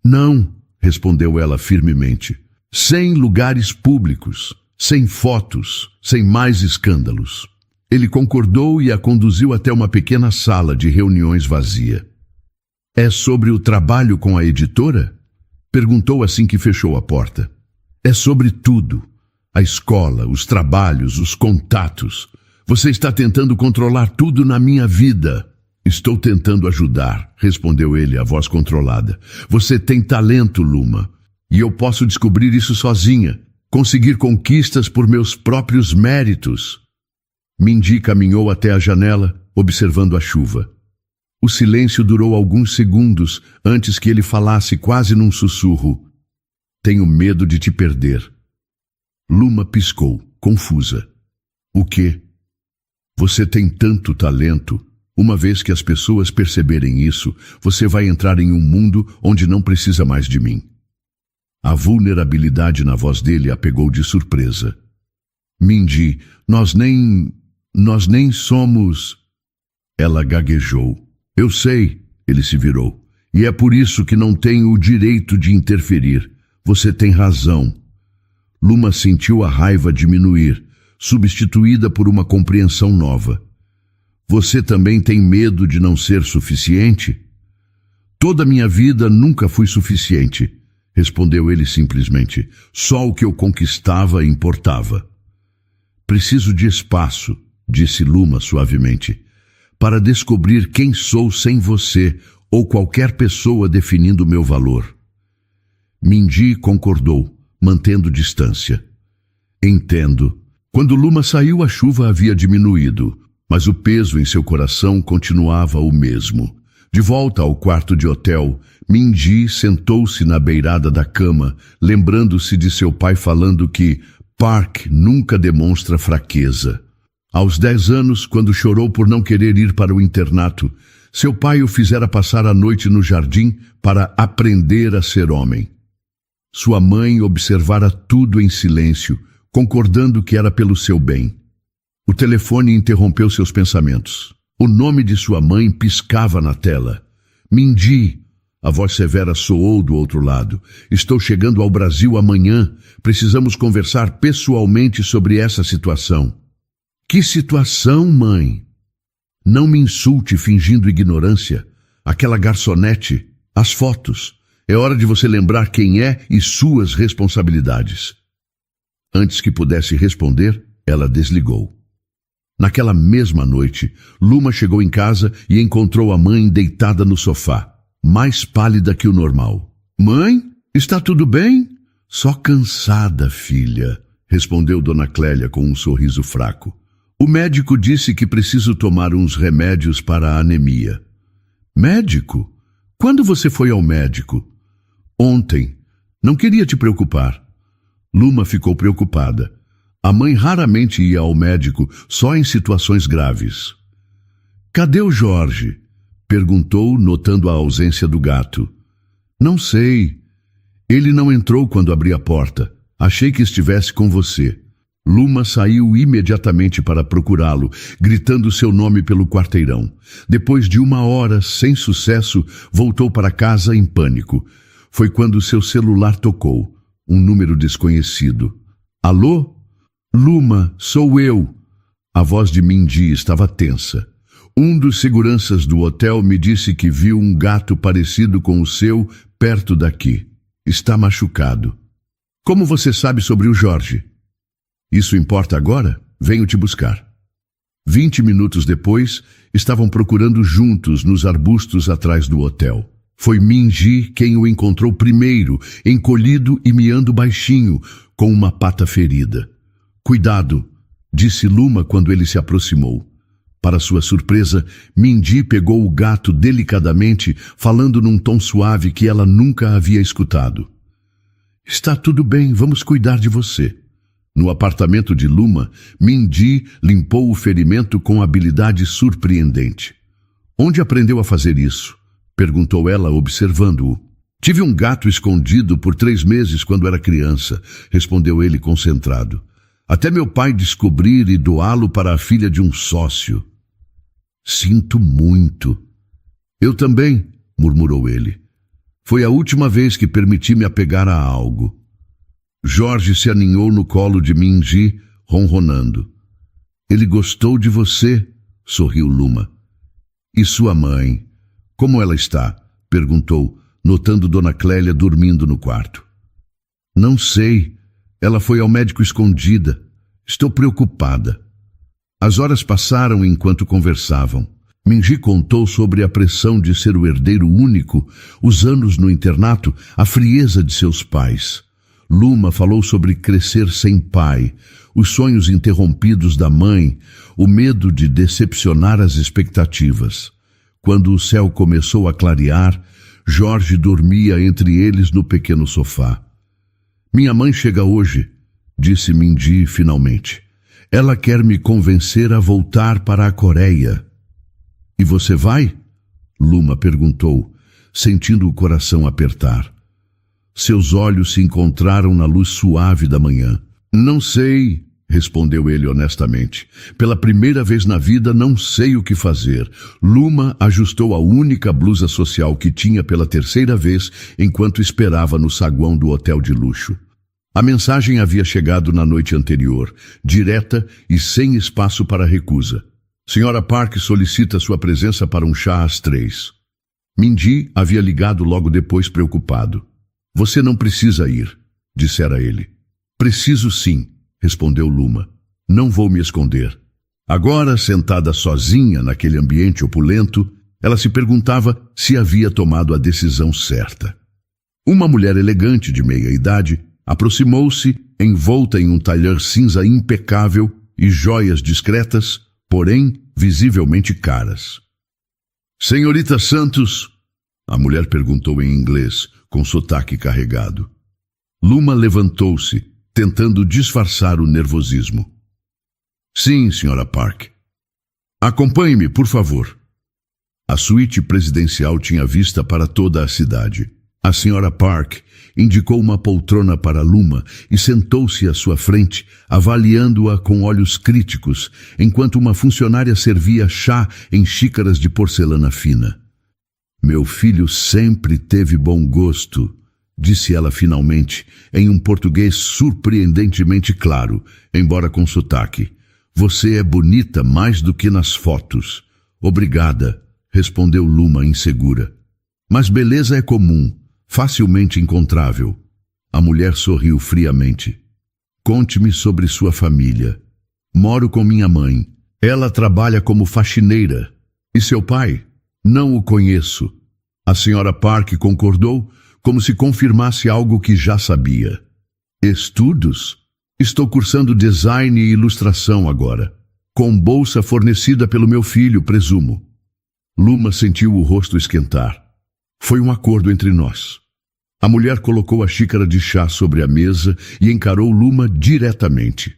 "Não", respondeu ela firmemente. "Sem lugares públicos, sem fotos, sem mais escândalos." Ele concordou e a conduziu até uma pequena sala de reuniões vazia. "É sobre o trabalho com a editora?" perguntou assim que fechou a porta. "É sobre tudo. A escola, os trabalhos, os contatos. Você está tentando controlar tudo na minha vida." "Estou tentando ajudar", respondeu ele, a voz controlada. "Você tem talento, Luma, e eu posso descobrir isso sozinha, conseguir conquistas por meus próprios méritos." Minji caminhou até a janela, observando a chuva. O silêncio durou alguns segundos antes que ele falasse quase num sussurro. "Tenho medo de te perder." Luma piscou, confusa. "O quê?" "Você tem tanto talento. Uma vez que as pessoas perceberem isso, você vai entrar em um mundo onde não precisa mais de mim." A vulnerabilidade na voz dele a pegou de surpresa. "Minji, nós nem somos..." Ela gaguejou. "Eu sei", ele se virou. "E é por isso que não tenho o direito de interferir. Você tem razão." Luma sentiu a raiva diminuir, substituída por uma compreensão nova. "Você também tem medo de não ser suficiente?" "Toda a minha vida nunca fui suficiente", respondeu ele simplesmente. "Só o que eu conquistava importava." "Preciso de espaço", disse Luma suavemente, "para descobrir quem sou sem você, ou qualquer pessoa definindo meu valor. Mindy concordou, mantendo distância. Entendo. Quando Luma saiu, a chuva havia diminuído, mas o peso em seu coração continuava o mesmo. De volta ao quarto de hotel, Mindy sentou-se na beirada da cama, lembrando-se de seu pai falando que Park nunca demonstra fraqueza. Aos 10 anos, quando chorou por não querer ir para o internato, seu pai o fizera passar a noite no jardim para aprender a ser homem. Sua mãe observara tudo em silêncio, concordando que era pelo seu bem. O telefone interrompeu seus pensamentos. O nome de sua mãe piscava na tela. Mindy! A voz severa soou do outro lado. Estou chegando ao Brasil amanhã. Precisamos conversar pessoalmente sobre essa situação. Que situação, mãe? Não me insulte fingindo ignorância. Aquela garçonete, as fotos. É hora de você lembrar quem é e suas responsabilidades. Antes que pudesse responder, ela desligou. Naquela mesma noite, Luma chegou em casa e encontrou a mãe deitada no sofá, mais pálida que o normal. Mãe, está tudo bem? Só cansada, filha, respondeu Dona Clélia com um sorriso fraco. O médico disse que preciso tomar uns remédios para a anemia. Médico? Quando você foi ao médico? Ontem. Não queria te preocupar. Luma ficou preocupada. A mãe raramente ia ao médico, só em situações graves. Cadê o Jorge? Perguntou, notando a ausência do gato. Não sei. Ele não entrou quando abri a porta. Achei que estivesse com você. Luma saiu imediatamente para procurá-lo, gritando seu nome pelo quarteirão. Depois de 1 hora, sem sucesso, voltou para casa em pânico. Foi quando seu celular tocou. Um número desconhecido. Alô? Luma, sou eu. A voz de Mindy estava tensa. Um dos seguranças do hotel me disse que viu um gato parecido com o seu perto daqui. Está machucado. Como você sabe sobre o Jorge? Isso importa agora? Venho te buscar. 20 minutos depois, estavam procurando juntos nos arbustos atrás do hotel. Foi Mindy quem o encontrou primeiro, encolhido e miando baixinho, com uma pata ferida. Cuidado, disse Luma quando ele se aproximou. Para sua surpresa, Mindy pegou o gato delicadamente, falando num tom suave que ela nunca havia escutado. Está tudo bem, vamos cuidar de você. No apartamento de Luma, Mindy limpou o ferimento com habilidade surpreendente. Onde aprendeu a fazer isso? Perguntou ela, observando-o. Tive um gato escondido por 3 meses quando era criança, respondeu ele concentrado. Até meu pai descobrir e doá-lo para a filha de um sócio. Sinto muito. Eu também, murmurou ele. Foi a última vez que permiti me apegar a algo. Jorge se aninhou no colo de Mindy, ronronando. Ele gostou de você, sorriu Luma. E sua mãe? Como ela está? Perguntou, notando Dona Clélia dormindo no quarto. Não sei. Ela foi ao médico escondida. Estou preocupada. As horas passaram enquanto conversavam. Mindy contou sobre a pressão de ser o herdeiro único, os anos no internato, a frieza de seus pais. Luma falou sobre crescer sem pai, os sonhos interrompidos da mãe, o medo de decepcionar as expectativas. Quando o céu começou a clarear, Jorge dormia entre eles no pequeno sofá. Minha mãe chega hoje, disse Mindy finalmente. Ela quer me convencer a voltar para a Coreia. E você vai? Luma perguntou, sentindo o coração apertar. Seus olhos se encontraram na luz suave da manhã. Não sei, respondeu ele honestamente. Pela primeira vez na vida não sei o que fazer. Luma ajustou a única blusa social que tinha pela 3ª vez enquanto esperava no saguão do hotel de luxo. A mensagem havia chegado na noite anterior, direta e sem espaço para recusa. Senhora Park solicita sua presença para um chá às 3. Mindy havia ligado logo depois preocupado. Você não precisa ir, dissera ele. Preciso sim, respondeu Luma. Não vou me esconder. Agora, sentada sozinha naquele ambiente opulento, Ela se perguntava se havia tomado a decisão certa. Uma mulher elegante de meia idade aproximou-se, envolta em um talher cinza impecável e joias discretas, porém visivelmente caras. "Senhorita Santos?" a mulher perguntou em inglês, com sotaque carregado. Luma levantou-se, tentando disfarçar o nervosismo. "Sim, Sra. Park. Acompanhe-me, por favor." A suíte presidencial tinha vista para toda a cidade. A Sra. Park indicou uma poltrona para Luma e sentou-se à sua frente, avaliando-a com olhos críticos, enquanto uma funcionária servia chá em xícaras de porcelana fina. "Meu filho sempre teve bom gosto", disse ela finalmente, em um português surpreendentemente claro, embora com sotaque. "Você é bonita mais do que nas fotos." "Obrigada", respondeu Luma insegura. "Mas beleza é comum, facilmente encontrável." A mulher sorriu friamente. "Conte-me sobre sua família." "Moro com minha mãe. Ela trabalha como faxineira." "E seu pai?" "Não o conheço." A Sra. Park concordou, como se confirmasse algo que já sabia. "Estudos? Estou cursando design e ilustração agora, com bolsa fornecida pelo meu filho, presumo." Luma sentiu o rosto esquentar. "Foi um acordo entre nós." A mulher colocou a xícara de chá sobre a mesa e encarou Luma diretamente.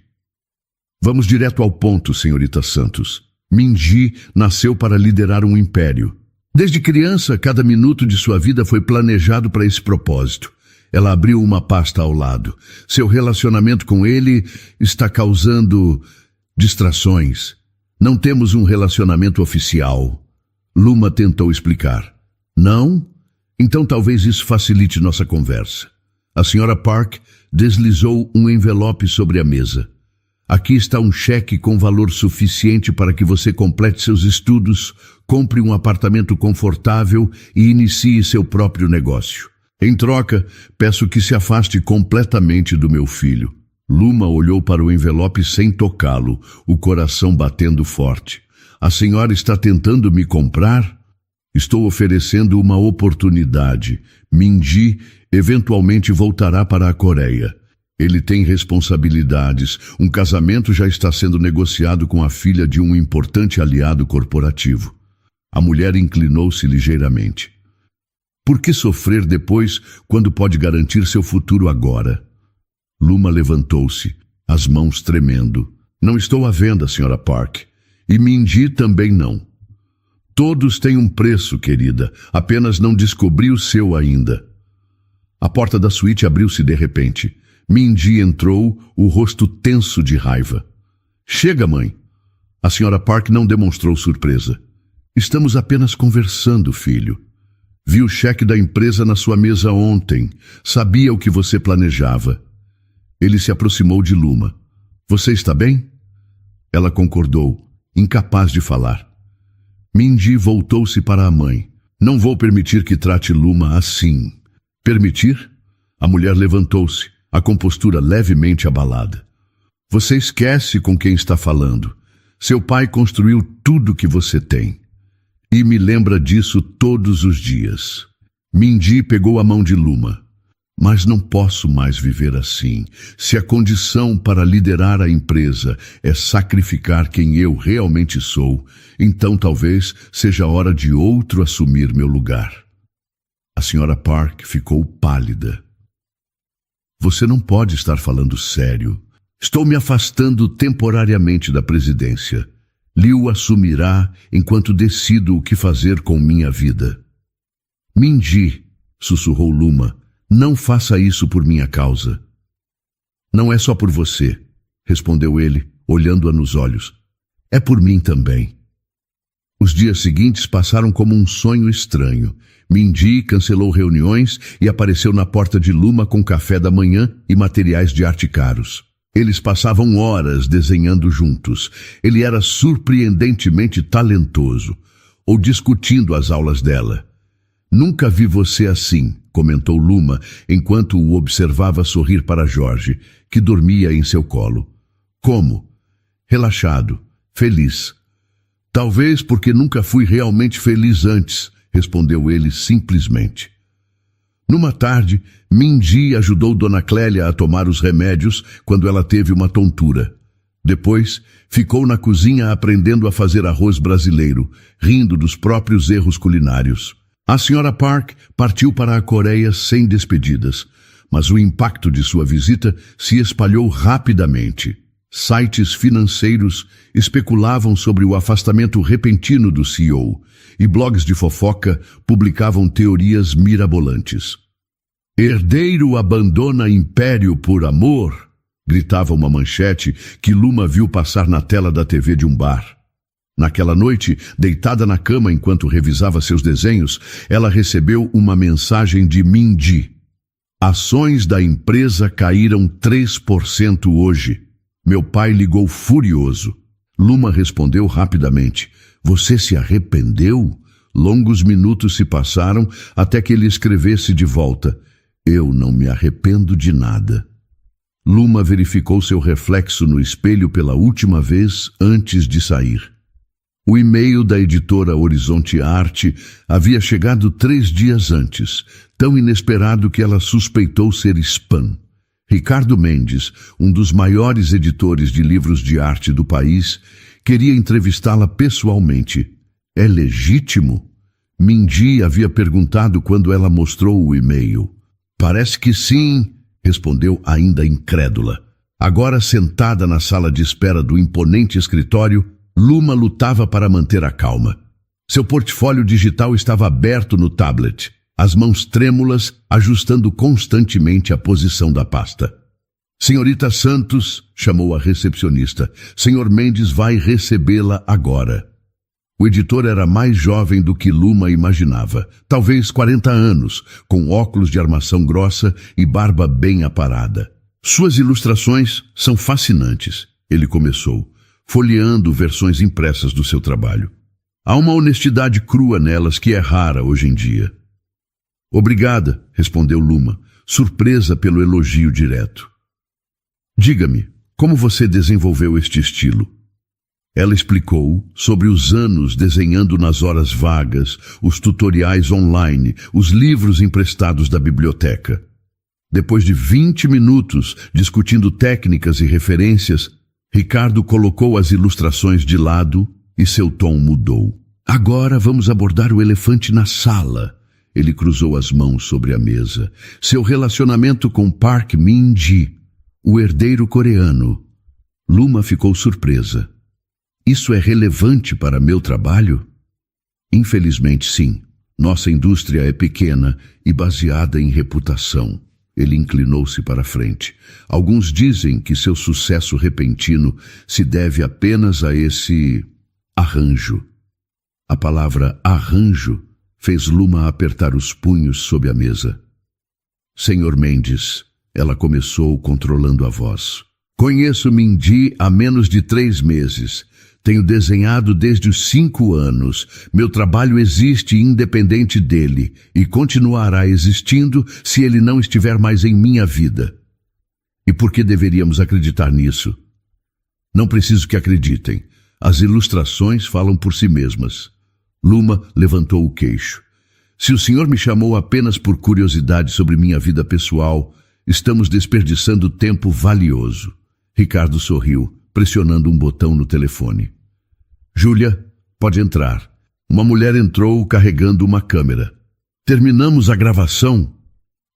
"Vamos direto ao ponto, senhorita Santos. Minji nasceu para liderar um império. Desde criança, cada minuto de sua vida foi planejado para esse propósito." Ela abriu uma pasta ao lado. "Seu relacionamento com ele está causando distrações. Não temos um relacionamento oficial." Luma tentou explicar. "Não? Então talvez isso facilite nossa conversa." A Sra. Park deslizou um envelope sobre a mesa. "Aqui está um cheque com valor suficiente para que você complete seus estudos, compre um apartamento confortável e inicie seu próprio negócio. Em troca, peço que se afaste completamente do meu filho." Luma olhou para o envelope sem tocá-lo, o coração batendo forte. "A senhora está tentando me comprar?" "Estou oferecendo uma oportunidade. Minji eventualmente voltará para a Coreia. Ele tem responsabilidades. Um casamento já está sendo negociado com a filha de um importante aliado corporativo." A mulher inclinou-se ligeiramente. "Por que sofrer depois quando pode garantir seu futuro agora?" Luma levantou-se, as mãos tremendo. "Não estou à venda, Sra. Park. E Minji também não. Todos têm um preço, querida. Apenas não descobri o seu ainda." A porta da suíte abriu-se de repente. Minji entrou, o rosto tenso de raiva. "Chega, mãe." A Sra. Park não demonstrou surpresa. "Estamos apenas conversando, filho. Vi o cheque da empresa na sua mesa ontem. Sabia o que você planejava." Ele se aproximou de Luma. "Você está bem?" Ela concordou, incapaz de falar. Minji voltou-se para a mãe. "Não vou permitir que trate Luma assim." "Permitir?" A mulher levantou-se, a compostura levemente abalada. "Você esquece com quem está falando. Seu pai construiu tudo que você tem. E me lembra disso todos os dias." Minji pegou a mão de Luma. "Mas não posso mais viver assim. Se a condição para liderar a empresa é sacrificar quem eu realmente sou, então talvez seja hora de outro assumir meu lugar." A Sra. Park ficou pálida. "Você não pode estar falando sério. Estou me afastando temporariamente da presidência. Liu assumirá enquanto decido o que fazer com minha vida." "Minji", sussurrou Luma, "não faça isso por minha causa." "Não é só por você", respondeu ele, olhando-a nos olhos. "É por mim também." Os dias seguintes passaram como um sonho estranho. Minji cancelou reuniões e apareceu na porta de Luma com café da manhã e materiais de arte caros. Eles passavam horas desenhando juntos. Ele era surpreendentemente talentoso, ou discutindo as aulas dela. "Nunca vi você assim", comentou Luma, enquanto o observava sorrir para Jorge, que dormia em seu colo. "Como?" "Relaxado, feliz." Talvez porque nunca fui realmente feliz antes, respondeu ele simplesmente. Numa tarde, Mindy ajudou Dona Clélia a tomar os remédios quando ela teve uma tontura. Depois, ficou na cozinha aprendendo a fazer arroz brasileiro, rindo dos próprios erros culinários. A Sra. Park partiu para a Coreia sem despedidas, mas o impacto de sua visita se espalhou rapidamente. Sites financeiros especulavam sobre o afastamento repentino do CEO e blogs de fofoca publicavam teorias mirabolantes. Herdeiro abandona império por amor, gritava uma manchete que Luma viu passar na tela da TV de um bar. Naquela noite, deitada na cama enquanto revisava seus desenhos, ela recebeu uma mensagem de Mindy. Ações da empresa caíram 3% hoje. Meu pai ligou furioso. Luma respondeu rapidamente. Você se arrependeu? Longos minutos se passaram até que ele escrevesse de volta. Eu não me arrependo de nada. Luma verificou seu reflexo no espelho pela última vez antes de sair. O e-mail da editora Horizonte Arte havia chegado 3 dias antes, tão inesperado que ela suspeitou ser spam. Ricardo Mendes, um dos maiores editores de livros de arte do país, queria entrevistá-la pessoalmente. É legítimo? Mindy havia perguntado quando ela mostrou o e-mail. Parece que sim, respondeu ainda incrédula. Agora sentada na sala de espera do imponente escritório, Luma lutava para manter a calma. Seu portfólio digital estava aberto no tablet, as mãos trêmulas ajustando constantemente a posição da pasta. Senhorita Santos, chamou a recepcionista, Sr. Mendes vai recebê-la agora. O editor era mais jovem do que Luma imaginava, talvez 40 anos, com óculos de armação grossa e barba bem aparada. Suas ilustrações são fascinantes, ele começou, folheando versões impressas do seu trabalho. Há uma honestidade crua nelas que é rara hoje em dia. Obrigada, respondeu Luma, surpresa pelo elogio direto. Diga-me, como você desenvolveu este estilo? Ela explicou sobre os anos desenhando nas horas vagas, os tutoriais online, os livros emprestados da biblioteca. Depois de 20 minutos discutindo técnicas e referências, Ricardo colocou as ilustrações de lado e seu tom mudou. Agora vamos abordar o elefante na sala. Ele cruzou as mãos sobre a mesa. Seu relacionamento com Park Min-ji, o herdeiro coreano. Luma ficou surpresa. Isso é relevante para meu trabalho? Infelizmente, sim. Nossa indústria é pequena e baseada em reputação. Ele inclinou-se para a frente. Alguns dizem que seu sucesso repentino se deve apenas a esse arranjo. A palavra arranjo fez Luma apertar os punhos sob a mesa. Senhor Mendes, ela começou controlando a voz. Conheço Mindy há menos de 3 meses. Tenho desenhado desde os 5 anos. Meu trabalho existe independente dele e continuará existindo se ele não estiver mais em minha vida. E por que deveríamos acreditar nisso? Não preciso que acreditem. As ilustrações falam por si mesmas. Luma levantou o queixo. Se o senhor me chamou apenas por curiosidade sobre minha vida pessoal, estamos desperdiçando tempo valioso. Ricardo sorriu, pressionando um botão no telefone. Júlia, pode entrar. Uma mulher entrou carregando uma câmera. Terminamos a gravação?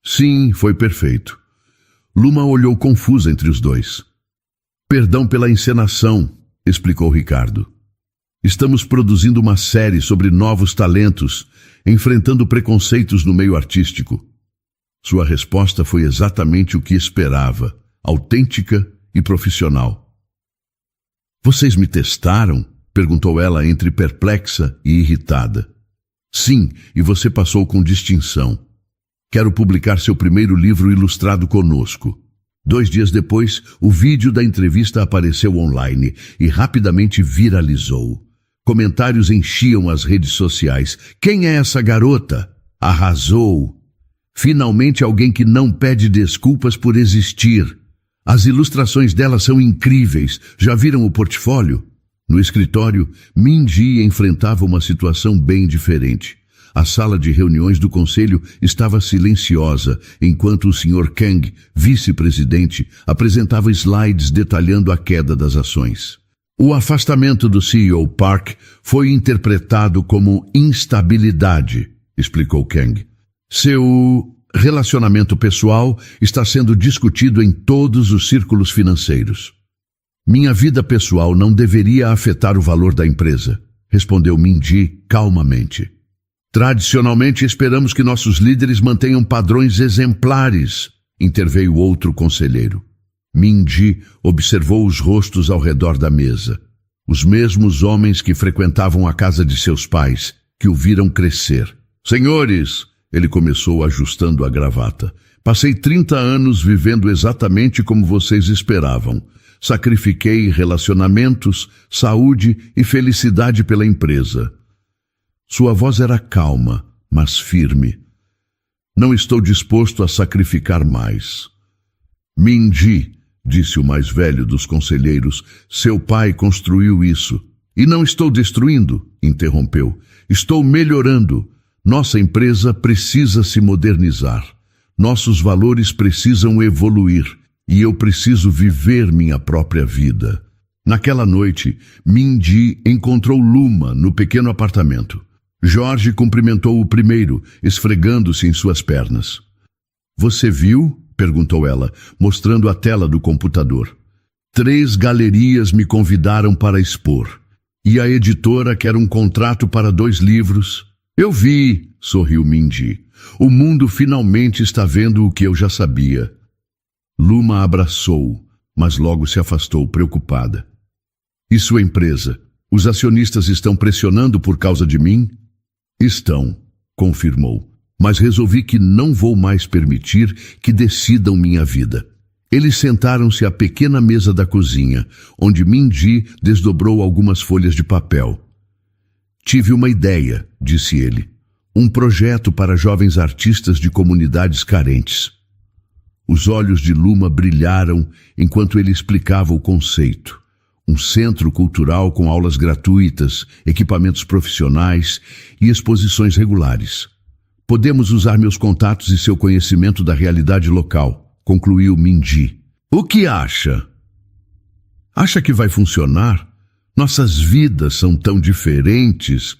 Sim, foi perfeito. Luma olhou confusa entre os dois. Perdão pela encenação, explicou Ricardo. Estamos produzindo uma série sobre novos talentos, enfrentando preconceitos no meio artístico. Sua resposta foi exatamente o que esperava, autêntica e profissional. Vocês me testaram? Perguntou ela entre perplexa e irritada. Sim, e você passou com distinção. Quero publicar seu primeiro livro ilustrado conosco. 2 dias depois, o vídeo da entrevista apareceu online e rapidamente viralizou. Comentários enchiam as redes sociais. Quem é essa garota? Arrasou! Finalmente alguém que não pede desculpas por existir. As ilustrações dela são incríveis. Já viram o portfólio? No escritório, Min-ji enfrentava uma situação bem diferente. A sala de reuniões do conselho estava silenciosa, enquanto o Sr. Kang, vice-presidente, apresentava slides detalhando a queda das ações. O afastamento do CEO Park foi interpretado como instabilidade, explicou Kang. Seu relacionamento pessoal está sendo discutido em todos os círculos financeiros. Minha vida pessoal não deveria afetar o valor da empresa, respondeu Min-ji calmamente. Tradicionalmente esperamos que nossos líderes mantenham padrões exemplares, interveio outro conselheiro. Min-ji observou os rostos ao redor da mesa. Os mesmos homens que frequentavam a casa de seus pais, que o viram crescer. Senhores, ele começou ajustando a gravata. Passei 30 anos vivendo exatamente como vocês esperavam. Sacrifiquei relacionamentos, saúde e felicidade pela empresa. Sua voz era calma, mas firme. Não estou disposto a sacrificar mais. Min-ji, disse o mais velho dos conselheiros, seu pai construiu isso. E não estou destruindo, interrompeu. Estou melhorando. Nossa empresa precisa se modernizar. Nossos valores precisam evoluir. E eu preciso viver minha própria vida. Naquela noite, Min-ji encontrou Luma no pequeno apartamento. Jorge cumprimentou o primeiro, esfregando-se em suas pernas. Você viu? Perguntou ela, mostrando a tela do computador. 3 galerias me convidaram para expor. E a editora quer um contrato para 2 livros. Eu vi, sorriu Min-ji. O mundo finalmente está vendo o que eu já sabia. Luma abraçou, mas logo se afastou preocupada. E sua empresa? Os acionistas estão pressionando por causa de mim? Estão, confirmou. Mas resolvi que não vou mais permitir que decidam minha vida. Eles sentaram-se à pequena mesa da cozinha, onde Min-ji desdobrou algumas folhas de papel. Tive uma ideia, disse ele. Um projeto para jovens artistas de comunidades carentes. Os olhos de Luma brilharam enquanto ele explicava o conceito. Um centro cultural com aulas gratuitas, equipamentos profissionais e exposições regulares. Podemos usar meus contatos e seu conhecimento da realidade local, concluiu Min-ji. O que acha? Acha que vai funcionar? Nossas vidas são tão diferentes.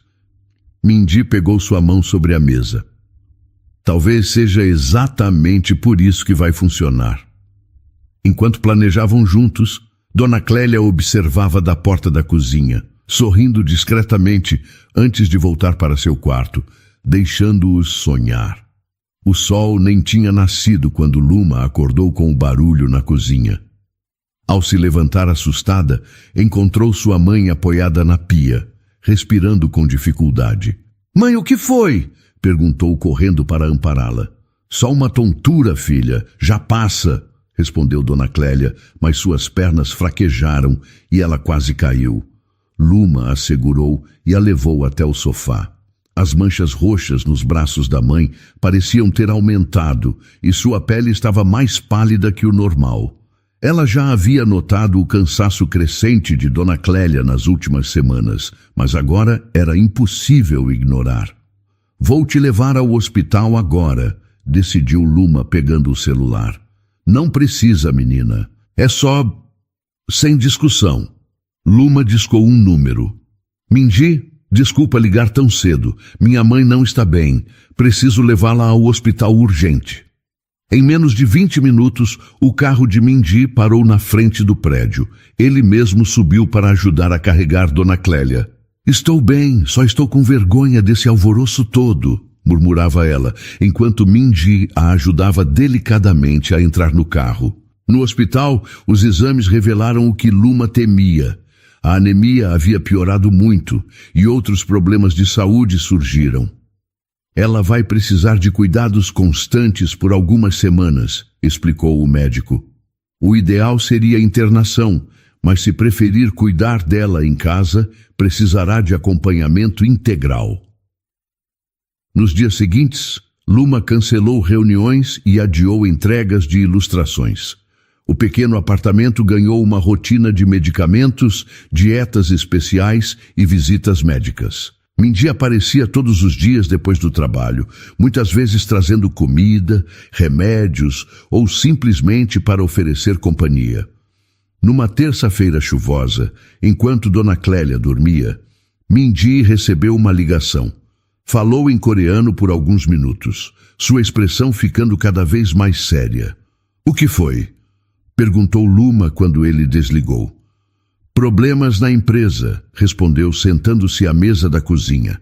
Min-ji pegou sua mão sobre a mesa. Talvez seja exatamente por isso que vai funcionar. Enquanto planejavam juntos, Dona Clélia observava da porta da cozinha, sorrindo discretamente antes de voltar para seu quarto, deixando-os sonhar. O sol nem tinha nascido quando Luma acordou com o barulho na cozinha. Ao se levantar assustada, encontrou sua mãe apoiada na pia, respirando com dificuldade. — Mãe, o que foi? — perguntou correndo para ampará-la. — Só uma tontura, filha. Já passa, respondeu Dona Clélia, mas suas pernas fraquejaram e ela quase caiu. Luma a segurou e a levou até o sofá. As manchas roxas nos braços da mãe pareciam ter aumentado e sua pele estava mais pálida que o normal. Ela já havia notado o cansaço crescente de Dona Clélia nas últimas semanas, mas agora era impossível ignorar. Vou te levar ao hospital agora, decidiu Luma pegando o celular. Não precisa, menina. É só... Sem discussão. Luma discou um número. Min-ji, desculpa ligar tão cedo. Minha mãe não está bem. Preciso levá-la ao hospital urgente. Em menos de 20 minutos, o carro de Min-ji parou na frente do prédio. Ele mesmo subiu para ajudar a carregar Dona Clélia. Estou bem, só estou com vergonha desse alvoroço todo, murmurava ela, enquanto Min-ji a ajudava delicadamente a entrar no carro. No hospital, os exames revelaram o que Luma temia. A anemia havia piorado muito e outros problemas de saúde surgiram. Ela vai precisar de cuidados constantes por algumas semanas, explicou o médico. O ideal seria internação, mas se preferir cuidar dela em casa, precisará de acompanhamento integral. Nos dias seguintes, Luma cancelou reuniões e adiou entregas de ilustrações. O pequeno apartamento ganhou uma rotina de medicamentos, dietas especiais e visitas médicas. Mindy aparecia todos os dias depois do trabalho, muitas vezes trazendo comida, remédios ou simplesmente para oferecer companhia. Numa terça-feira chuvosa, enquanto Dona Clélia dormia, Mindy recebeu uma ligação. Falou em coreano por alguns minutos, sua expressão ficando cada vez mais séria. "O que foi?" perguntou Luma quando ele desligou. "Problemas na empresa", respondeu sentando-se à mesa da cozinha.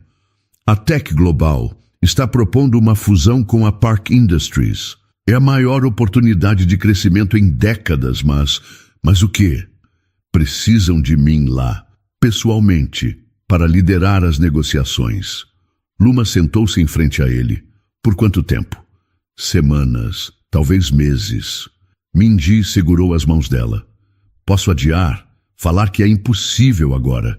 "A Tech Global está propondo uma fusão com a Park Industries. É a maior oportunidade de crescimento em décadas, mas o quê? Precisam de mim lá, pessoalmente, para liderar as negociações." Luma sentou-se em frente a ele. "Por quanto tempo?" "Semanas, talvez meses." Mindy segurou as mãos dela. "Posso adiar? Falar que é impossível agora."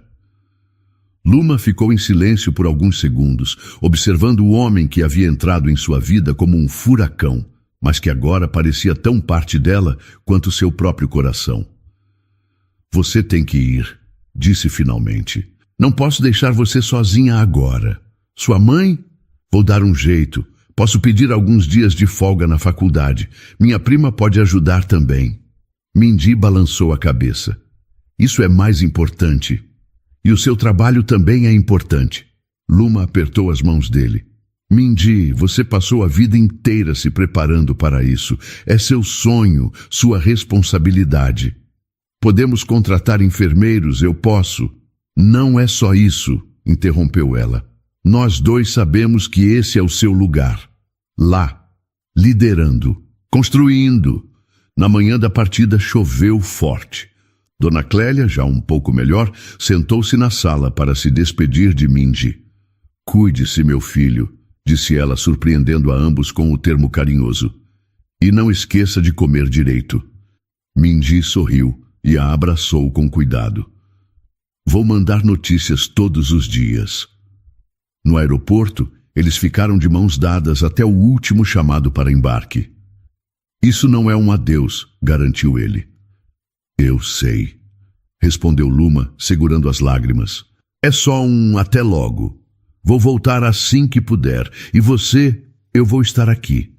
Luma ficou em silêncio por alguns segundos, observando o homem que havia entrado em sua vida como um furacão, mas que agora parecia tão parte dela quanto seu próprio coração. "Você tem que ir", disse finalmente. "Não posso deixar você sozinha agora." "Sua mãe?" "Vou dar um jeito. Posso pedir alguns dias de folga na faculdade. Minha prima pode ajudar também." Mindy balançou a cabeça. "Isso é mais importante. E o seu trabalho também é importante." Luma apertou as mãos dele. "Mindy, você passou a vida inteira se preparando para isso. É seu sonho, sua responsabilidade. Podemos contratar enfermeiros, eu posso." "Não é só isso", interrompeu ela. "Nós dois sabemos que esse é o seu lugar. Lá, liderando, construindo." Na manhã da partida choveu forte. Dona Clélia, já um pouco melhor, sentou-se na sala para se despedir de Mindy. "Cuide-se, meu filho", disse ela, surpreendendo a ambos com o termo carinhoso. "E não esqueça de comer direito." Mindy sorriu e a abraçou com cuidado. "Vou mandar notícias todos os dias." No aeroporto, eles ficaram de mãos dadas até o último chamado para embarque. "Isso não é um adeus", garantiu ele. "Eu sei", respondeu Luma, segurando as lágrimas. "É só um até logo. Vou voltar assim que puder. E você, eu vou estar aqui",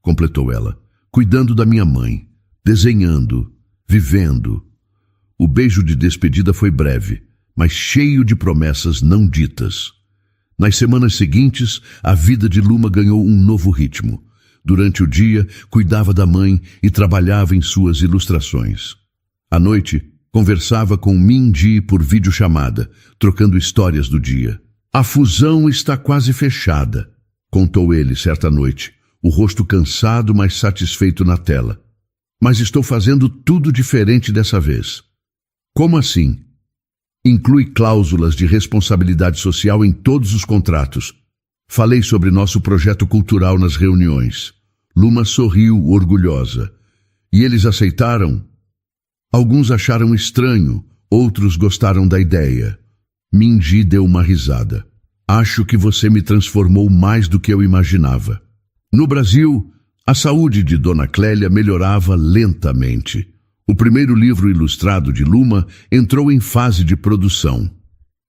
completou ela, "cuidando da minha mãe, desenhando, vivendo." O beijo de despedida foi breve, mas cheio de promessas não ditas. Nas semanas seguintes, a vida de Luma ganhou um novo ritmo. Durante o dia, cuidava da mãe e trabalhava em suas ilustrações. À noite, conversava com Mindy por videochamada, trocando histórias do dia. "A fusão está quase fechada", contou ele certa noite, o rosto cansado, mas satisfeito na tela. "Mas estou fazendo tudo diferente dessa vez." "Como assim?" "Inclui cláusulas de responsabilidade social em todos os contratos. Falei sobre nosso projeto cultural nas reuniões." Luma sorriu, orgulhosa. "E eles aceitaram?" "Alguns acharam estranho, outros gostaram da ideia." Mindy deu uma risada. "Acho que você me transformou mais do que eu imaginava." No Brasil, a saúde de Dona Clélia melhorava lentamente. O primeiro livro ilustrado de Luma entrou em fase de produção.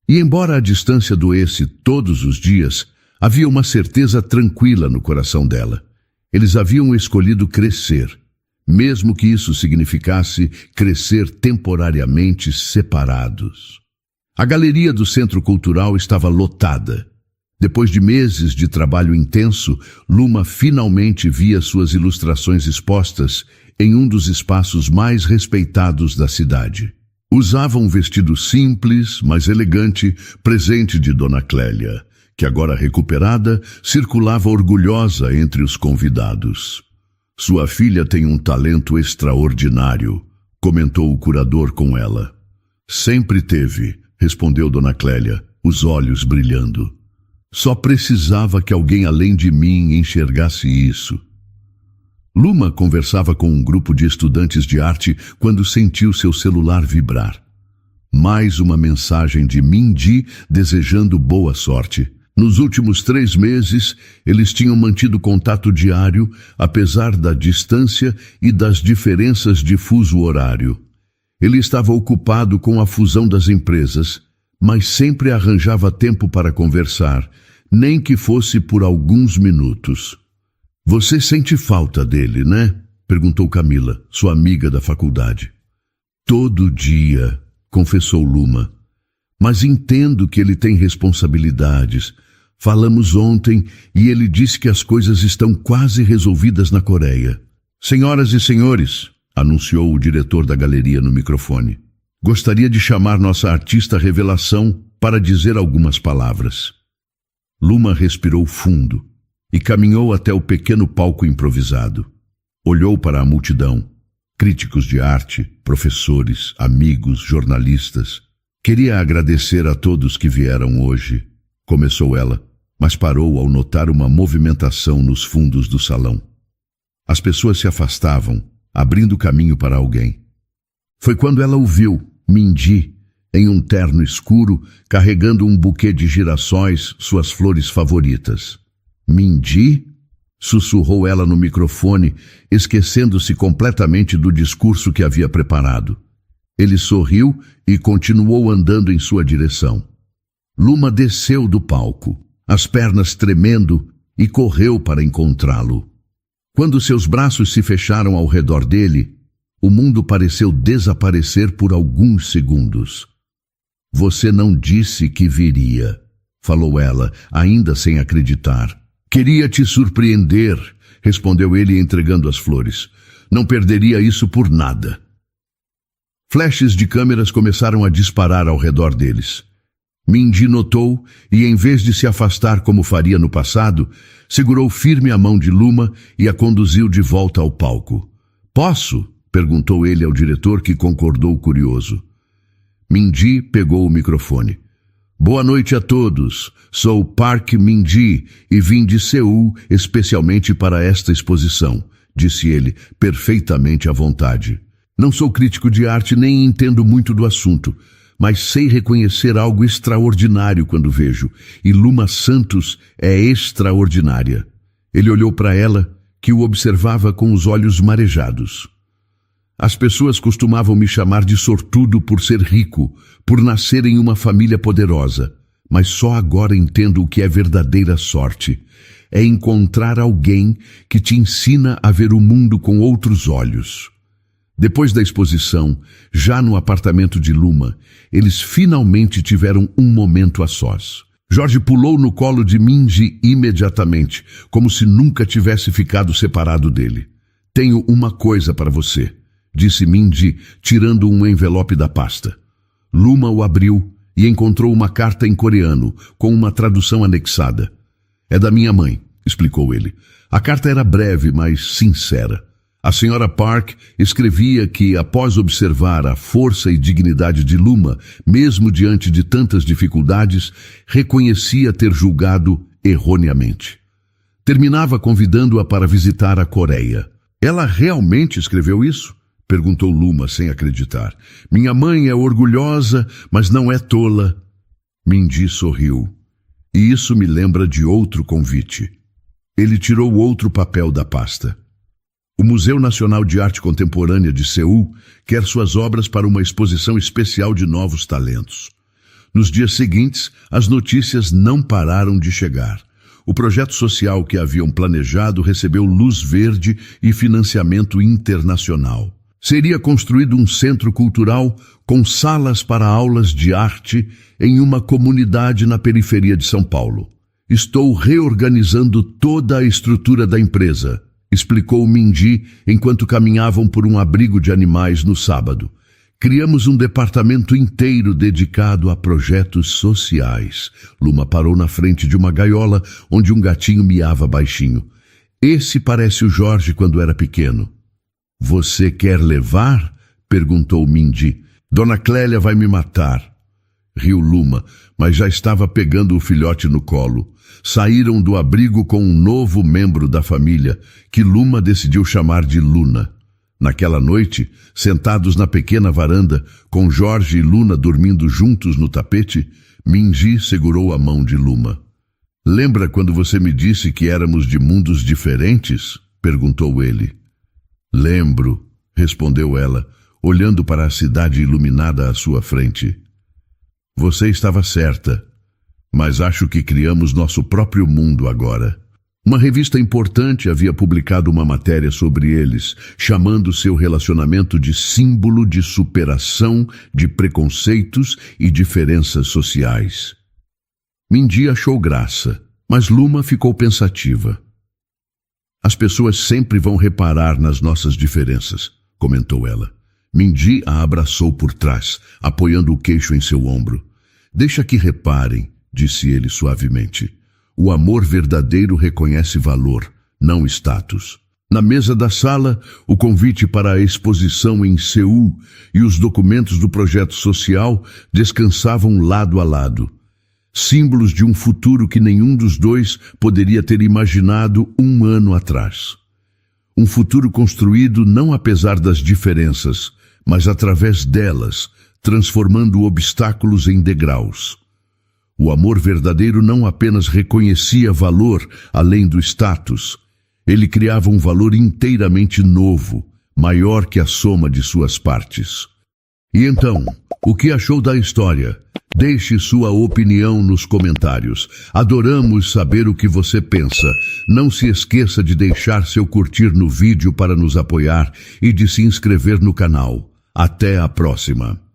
E embora a distância doesse todos os dias, havia uma certeza tranquila no coração dela. Eles haviam escolhido crescer, mesmo que isso significasse crescer temporariamente separados. A galeria do Centro Cultural estava lotada. Depois de meses de trabalho intenso, Luma finalmente via suas ilustrações expostas em um dos espaços mais respeitados da cidade. Usava um vestido simples, mas elegante, presente de Dona Clélia, que agora recuperada, circulava orgulhosa entre os convidados. "Sua filha tem um talento extraordinário", comentou o curador com ela. "Sempre teve", respondeu Dona Clélia, os olhos brilhando. "Só precisava que alguém além de mim enxergasse isso." Luma conversava com um grupo de estudantes de arte quando sentiu seu celular vibrar. Mais uma mensagem de Mindy desejando boa sorte. Nos últimos 3 meses, eles tinham mantido contato diário, apesar da distância e das diferenças de fuso horário. Ele estava ocupado com a fusão das empresas, mas sempre arranjava tempo para conversar, nem que fosse por alguns minutos. Você sente falta dele, né? Perguntou Camila, sua amiga da faculdade. Todo dia, confessou Luma. Mas entendo que ele tem responsabilidades. Falamos ontem e ele disse que as coisas estão quase resolvidas na Coreia. Senhoras e senhores, anunciou o diretor da galeria no microfone. Gostaria de chamar nossa artista revelação para dizer algumas palavras. Luma respirou fundo e caminhou até o pequeno palco improvisado. Olhou para a multidão, críticos de arte, professores, amigos, jornalistas. Queria agradecer a todos que vieram hoje, começou ela, mas parou ao notar uma movimentação nos fundos do salão. As pessoas se afastavam, abrindo caminho para alguém. Foi quando ela o viu, Mindy, em um terno escuro, carregando um buquê de girassóis, suas flores favoritas. Mindy? Sussurrou ela no microfone, esquecendo-se completamente do discurso que havia preparado. Ele sorriu e continuou andando em sua direção. Luma desceu do palco, as pernas tremendo, e correu para encontrá-lo. Quando seus braços se fecharam ao redor dele, o mundo pareceu desaparecer por alguns segundos. Você não disse que viria, falou ela, ainda sem acreditar. Queria te surpreender, respondeu ele entregando as flores. Não perderia isso por nada. Flashes de câmeras começaram a disparar ao redor deles. Mindy notou e, em vez de se afastar como faria no passado, segurou firme a mão de Luma e a conduziu de volta ao palco. Posso? Perguntou ele ao diretor, que concordou curioso. Mindy pegou o microfone. Boa noite a todos. Sou Park Min-ji e vim de Seul especialmente para esta exposição, disse ele, perfeitamente à vontade. Não sou crítico de arte nem entendo muito do assunto, mas sei reconhecer algo extraordinário quando vejo, e Luma Santos é extraordinária. Ele olhou para ela, que o observava com os olhos marejados. As pessoas costumavam me chamar de sortudo por ser rico, por nascer em uma família poderosa, mas só agora entendo o que é verdadeira sorte. É encontrar alguém que te ensina a ver o mundo com outros olhos. Depois da exposição, já no apartamento de Luma, eles finalmente tiveram um momento a sós. Jorge pulou no colo de Mindy imediatamente, como se nunca tivesse ficado separado dele. Tenho uma coisa para você, disse Mindy, tirando um envelope da pasta. Luma o abriu e encontrou uma carta em coreano, com uma tradução anexada. É da minha mãe, explicou ele. A carta era breve, mas sincera. A senhora Park escrevia que, após observar a força e dignidade de Luma, mesmo diante de tantas dificuldades, reconhecia ter julgado erroneamente. Terminava convidando-a para visitar a Coreia. Ela realmente escreveu isso? Perguntou Luma sem acreditar. Minha mãe é orgulhosa, mas não é tola. Mindy sorriu. E isso me lembra de outro convite. Ele tirou outro papel da pasta. O Museu Nacional de Arte Contemporânea de Seul quer suas obras para uma exposição especial de novos talentos. Nos dias seguintes, as notícias não pararam de chegar. O projeto social que haviam planejado recebeu luz verde e financiamento internacional. Seria construído um centro cultural com salas para aulas de arte em uma comunidade na periferia de São Paulo. Estou reorganizando toda a estrutura da empresa, explicou Mindy enquanto caminhavam por um abrigo de animais no sábado. Criamos um departamento inteiro dedicado a projetos sociais. Luma parou na frente de uma gaiola onde um gatinho miava baixinho. Esse parece o Jorge quando era pequeno. Você quer levar? Perguntou Mindy. Dona Clélia vai me matar. Riu Luma, mas já estava pegando o filhote no colo. Saíram do abrigo com um novo membro da família, que Luma decidiu chamar de Luna. Naquela noite, sentados na pequena varanda, com Jorge e Luna dormindo juntos no tapete, Mindy segurou a mão de Luma. Lembra quando você me disse que éramos de mundos diferentes? Perguntou ele. Lembro, respondeu ela, olhando para a cidade iluminada à sua frente. Você estava certa, mas acho que criamos nosso próprio mundo agora. Uma revista importante havia publicado uma matéria sobre eles, chamando seu relacionamento de símbolo de superação de preconceitos e diferenças sociais. Mindy achou graça, mas Luma ficou pensativa. As pessoas sempre vão reparar nas nossas diferenças, comentou ela. Mindy a abraçou por trás, apoiando o queixo em seu ombro. Deixa que reparem, disse ele suavemente. O amor verdadeiro reconhece valor, não status. Na mesa da sala, o convite para a exposição em Seul e os documentos do projeto social descansavam lado a lado. Símbolos de um futuro que nenhum dos dois poderia ter imaginado 1 ano atrás. Um futuro construído não apesar das diferenças, mas através delas, transformando obstáculos em degraus. O amor verdadeiro não apenas reconhecia valor além do status, ele criava um valor inteiramente novo, maior que a soma de suas partes. E então, o que achou da história? Deixe sua opinião nos comentários. Adoramos saber o que você pensa. Não se esqueça de deixar seu curtir no vídeo para nos apoiar e de se inscrever no canal. Até a próxima!